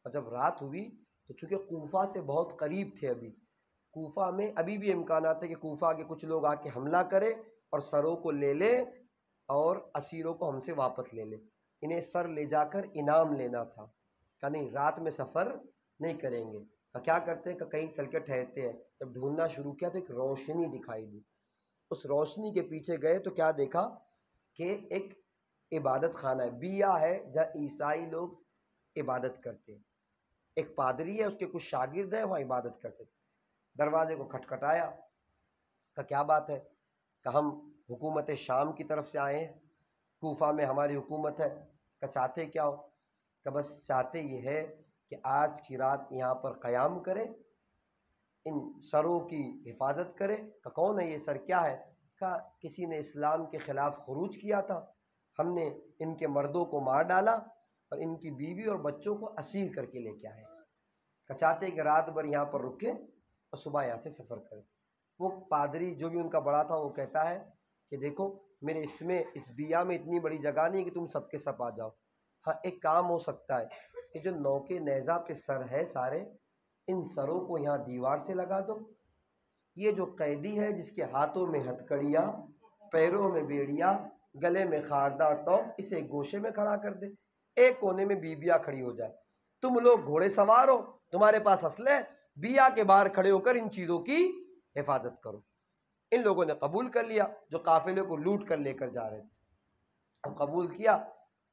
اور جب رات ہوئی تو چونکہ کوفہ سے بہت قریب تھے، ابھی کوفہ میں ابھی بھی امکانات ہے کہ کوفہ کے کچھ لوگ آ کے حملہ کریں اور سروں کو لے لیں اور اسیروں کو ہم سے واپس لے لیں۔ انہیں سر لے جا کر انعام لینا تھا، کہ نہیں رات میں سفر نہیں کریں گے، کہ کیا کرتے ہیں کہ کہیں چل کے ٹھہرتے ہیں۔ جب ڈھونڈنا شروع کیا تو ایک روشنی دکھائی دی، اس روشنی کے پیچھے گئے تو کیا دیکھا کہ ایک عبادت خانہ ہے، بیا ہے جہاں عیسائی لوگ عبادت کرتے ہیں، ایک پادری ہے، اس کے کچھ شاگرد ہیں وہاں عبادت کرتے تھے۔ دروازے کو کھٹکھٹایا، کہ کیا بات ہے، کہ ہم حکومت شام کی طرف سے آئے ہیں، کوفہ میں ہماری حکومت ہے، کہ چاہتے کیا ہو، کہ بس چاہتے یہ ہے کہ آج کی رات یہاں پر قیام کرے، ان سروں کی حفاظت کرے۔ کہ کون ہے یہ سر، کیا ہے، کہ کسی نے اسلام کے خلاف خروج کیا تھا، ہم نے ان کے مردوں کو مار ڈالا اور ان کی بیوی اور بچوں کو اسیر کر کے لے کے آئے، کہ چاہتے کہ رات بھر یہاں پر رکیں اور صبح یہاں سے سفر کریں۔ وہ پادری جو بھی ان کا بڑا تھا وہ کہتا ہے کہ دیکھو میرے اس بیا میں اتنی بڑی جگہ نہیں کہ تم سب کے سب آ جاؤ، ہاں ایک کام ہو سکتا ہے کہ جو نو کے نیزہ پہ سر ہے سارے، ان سروں کو یہاں دیوار سے لگا دو، یہ جو قیدی ہے جس کے ہاتھوں میں ہتھکڑیاں، پیروں میں بیڑیاں، گلے میں خاردار توق، اسے ایک گوشے میں کھڑا کر دے، ایک کونے میں بیبیاں کھڑی ہو جائے، تم لوگ گھوڑے سوار ہو، تمہارے پاس اسلحے، بیا کے باہر کھڑے ہو کر ان چیزوں کی حفاظت کرو۔ ان لوگوں نے قبول کر لیا جو قافلے کو لوٹ کر لے کر جا رہے تھے، اب قبول کیا۔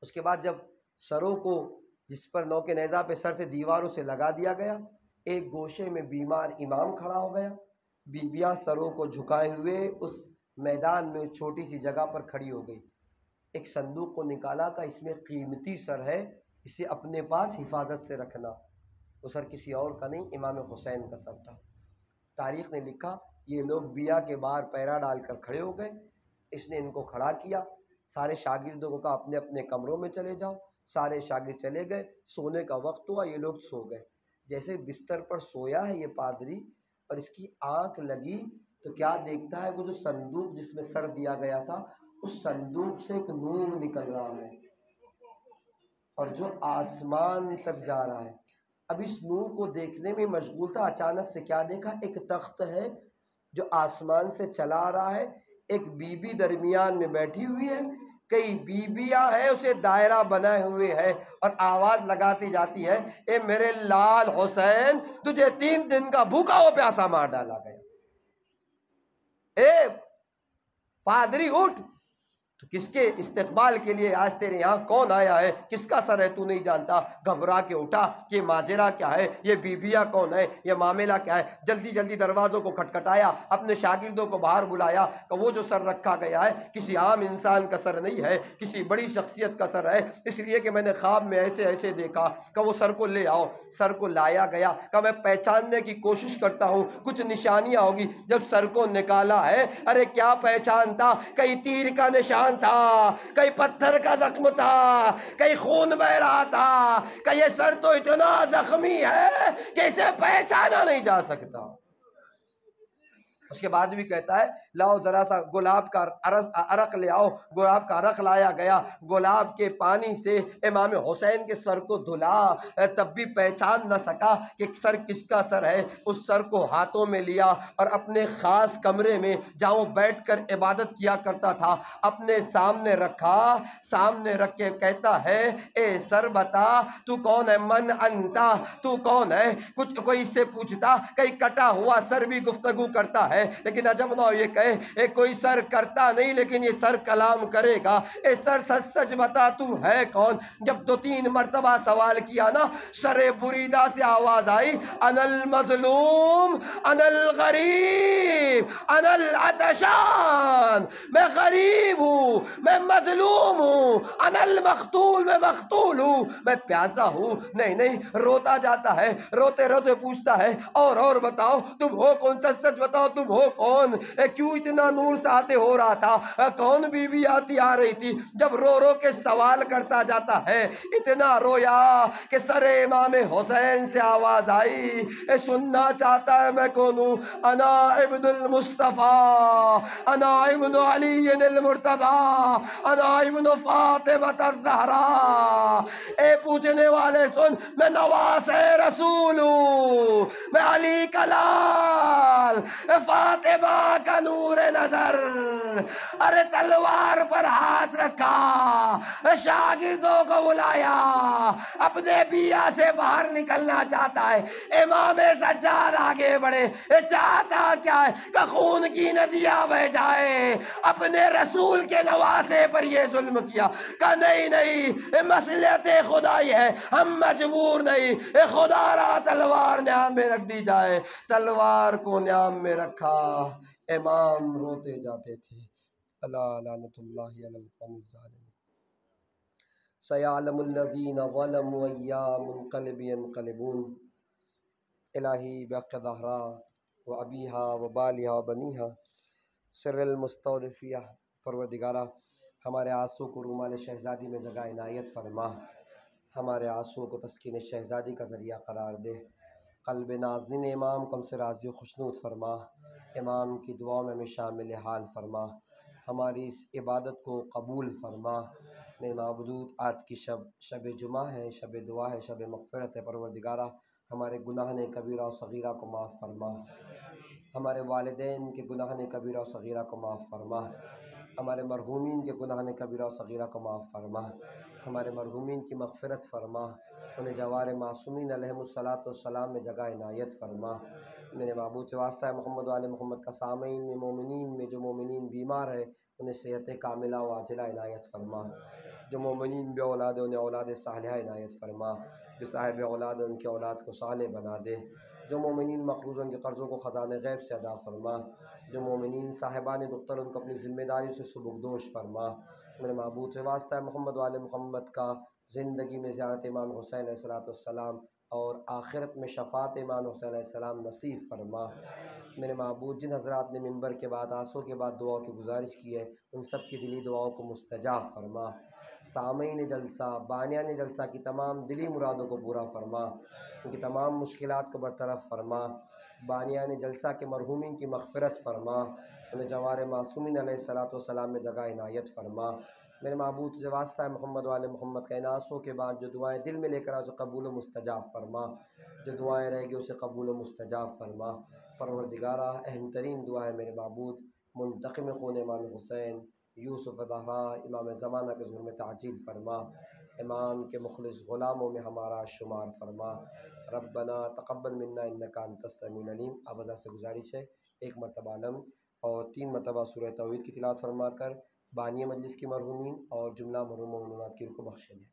اس کے بعد جب سروں کو جس پر نو کے نیزہ پہ سر تھے دیواروں سے لگا دیا گیا، ایک گوشے میں بیمار امام کھڑا ہو گیا، بیبیاں سروں کو جھکائے ہوئے اس میدان میں چھوٹی سی جگہ پر کھڑی ہو گئی۔ ایک صندوق کو نکالا کہ اس میں قیمتی سر ہے، اسے اپنے پاس حفاظت سے رکھنا۔ وہ سر کسی اور کا نہیں، امام حسین کا سر تھا۔ تاریخ نے لکھا یہ لوگ بیا کے باہر پیرا ڈال کر کھڑے ہو گئے، اس نے ان کو کھڑا کیا، سارے شاگردوں کو کہا اپنے اپنے کمروں میں چلے جاؤ، سارے شاگرد چلے گئے، سونے کا وقت ہوا، یہ لوگ سو گئے۔ جیسے بستر پر سویا ہے یہ پادری اور اس کی آنکھ لگی تو کیا دیکھتا ہے، وہ جو صندوق جس میں سر دیا گیا تھا اس صندوق سے ایک نور نکل رہا ہے اور جو آسمان تک جا رہا ہے۔ اب اس نور کو دیکھنے میں مشغول تھا، اچانک سے کیا دیکھا، ایک تخت ہے جو آسمان سے چلا آ رہا ہے، ایک بی بی درمیان میں بیٹھی ہوئی ہے، کئی بیبیاں ہیں اسے دائرہ بنائے ہوئے ہے اور آواز لگاتی جاتی ہے، اے میرے لال حسین تجھے 3 دن کا بھوکا ہو پیاسا مار ڈالا گیا، اے پادری اٹھ، تو کس کے استقبال کے لیے آج تیرے یہاں کون آیا ہے، کس کا سر ہے تو نہیں جانتا، گھبرا کے اٹھا کہ ماجرا کیا ہے، یہ بیبیاں کون ہے، یہ معاملہ کیا ہے، جلدی جلدی دروازوں کو کھٹکھٹایا، اپنے شاگردوں کو باہر بلایا کہ وہ جو سر رکھا گیا ہے کسی عام انسان کا سر نہیں ہے، کسی بڑی شخصیت کا سر ہے، اس لیے کہ میں نے خواب میں ایسے ایسے دیکھا کہ وہ سر کو لے آؤ۔ سر کو لایا گیا کہ میں پہچاننے کی کوشش کرتا ہوں، کچھ نشانیاں ہوگی، جب سر کو نکالا ہے، ارے کیا پہچانتا، کئی تیر کا نشان تھا، کئی پتھر کا زخم تھا، کئی خون بہ رہا تھا، کہ یہ سر تو اتنا زخمی ہے کہ اسے پہچانا نہیں جا سکتا۔ اس کے بعد بھی کہتا ہے لاؤ ذرا سا گلاب کا عرق لے آؤ، گلاب کا عرق لایا گیا، گلاب کے پانی سے امام حسین کے سر کو دھلا، تب بھی پہچان نہ سکا کہ سر کس کا سر ہے۔ اس سر کو ہاتھوں میں لیا اور اپنے خاص کمرے میں جہاں وہ بیٹھ کر عبادت کیا کرتا تھا اپنے سامنے رکھا، سامنے رکھ کے کہتا ہے اے سر بتا تو کون ہے، من انتا، تو کون ہے، کچھ کوئی اس سے پوچھتا، کئی کٹا ہوا سر بھی گفتگو کرتا ہے، لیکن عجب نہ ہو یہ کہے اے کوئی سر کرتا نہیں لیکن یہ سر کلام کرے گا، اے سر سچ سچ بتا تو ہے کون۔ جب 2-3 مرتبہ سوال کیا نا، سر بریدہ سے آواز آئی، انا المظلوم انا الغریب انا العطشان، میں غریب ہوں، میں مظلوم ہوں، انا المقتول، میں مقتول ہوں، میں پیاسا ہوں۔ نہیں نہیں، روتا جاتا ہے، روتے روتے پوچھتا ہے اور بتاؤ تم ہو کون، سچ سچ بتاؤ تم ہو کون، کیوں اتنا نور ساتے ہو رہا تھا، کون بیوی آتی آ رہی تھی۔ جب رو رو کے سوال کرتا جاتا ہے، اتنا رویا کہ سر امام حسین سے آواز آئی، سننا چاہتا ہے میں کون ہوں، انا ابن المصطفیٰ، انا ابن علی المرتضیٰ، انا ابن فاطمہ الزہرا۔ اے پوچھنے والے سن، میں نواز رسول ہوں، میں علی کا لال، فاطمہ کا نور نظر۔ ارے تلوار پر ہاتھ رکھا، شاگردوں کو بلایا، اپنے بیا سے باہر نکلنا چاہتا ہے۔ امام سجاد آگے بڑھے، چاہتا کیا ہے کہ خون کی ندیاں بہ جائے، اپنے رسول کے نواسے پر یہ ظلم کیا کہ نہیں نہیں، مصلحت خدائی ہے، ہم مجبور نہیں، خدا را تلوار نیام میں رکھ دی جائے۔ تلوار کو نیام میں رکھا، امام روتے جاتے تھے۔ الا لعنت اللہ علی القوم الظالمین۔ سیعلم الذین ظلموا ای منقلب ینقلبون۔ الہی بحق زہرا و ابیہا و بالیہا و بنیہا سر المستودفیہ، پروردگارہ ہمارے آنسو کو رومال شہزادی میں جگہ عنایت فرما، ہمارے آنسو کو تسکین شہزادی کا ذریعہ قرار دے۔ قلب نازنین امام کو ہم سے راضی و خوشنود فرما، امام کی دعاؤں میں ہمیں شامل حال فرما، ہماری اس عبادت کو قبول فرما۔ میرے معبود آج کی شب جمعہ ہے، شب دعا ہے، شب مغفرت ہے، پروردگارہ ہمارے گناہ کبیرہ و صغیرہ کو معاف فرما، ہمارے والدین کے گناہ کبیرہ و صغیرہ کو معاف فرما، ہمارے مرحومین کے گناہ کبیرہ و صغیرہ کو معاف فرما، ہمارے مرحومین کی مغفرت فرما، انہیں جوار معصومین علیہم الصلاۃ والسلام میں جگہ عنایت فرما۔ میرے معبود سے واسطہ ہے محمد وآل محمد کا، سامعین میں مومنین میں جو مومنین بیمار ہے انہیں صحت کاملہ و عاجلہ عنایت فرما، جو مومنین بے اولاد انہیں اولاد صالحہ عنایت فرما، جو صاحب اولاد ان کی اولاد کو صالح بنا دے، جو مومنین مقروض ان کے قرضوں کو خزانہ غیب سے ادا فرما، جو مومنین صاحبان دختر ان کو اپنی ذمہ داری سے سبکدوش فرما۔ میرے معبود سے واسطہ ہے محمد وآل محمد کا، زندگی میں زیارت امام حسین علیہ الصلوۃ والسلام اور آخرت میں شفاعت امام حسین علیہ السلام نصیب فرما۔ میرے معبود جن حضرات نے منبر کے بعد آنسوں کے بعد دعاؤں کی گزارش کی ہے ان سب کی دلی دعاؤں کو مستجاب فرما، سامعین جلسہ بانیان جلسہ کی تمام دلی مرادوں کو پورا فرما، ان کی تمام مشکلات کو برطرف فرما، بانیان جلسہ کے مرحومین کی مغفرت فرما، انہیں جوار معصومین علیہ الصلوۃ والسلام میں جگہ عنایت فرما۔ میرے معبود سے واسطہ ہے محمد وآل محمد کا، ان آنسوں کے بعد جو دعائیں دل میں لے کر آئے اسے قبول و مستجاب فرما، جو دعائیں رہ گئی اسے قبول و مستجاب فرما۔ پروردگارہ اہم ترین دعا ہے میرے معبود، منتقم خون امام حسین یوسف زہرا امام زمانہ کے ظہور میں تعجیل فرما، امام کے مخلص غلاموں میں ہمارا شمار فرما۔ ربنا تقبل منا انک انت السمیع العلیم۔ اب حضرت سے گزارش ہے ایک مرتبہ علم اور 3 مرتبہ سورہ توحید کی تلاوت فرما کر بانی مجلس کی مرحومین اور جملہ مرحوم مومنات کی ان کو بخش دیں۔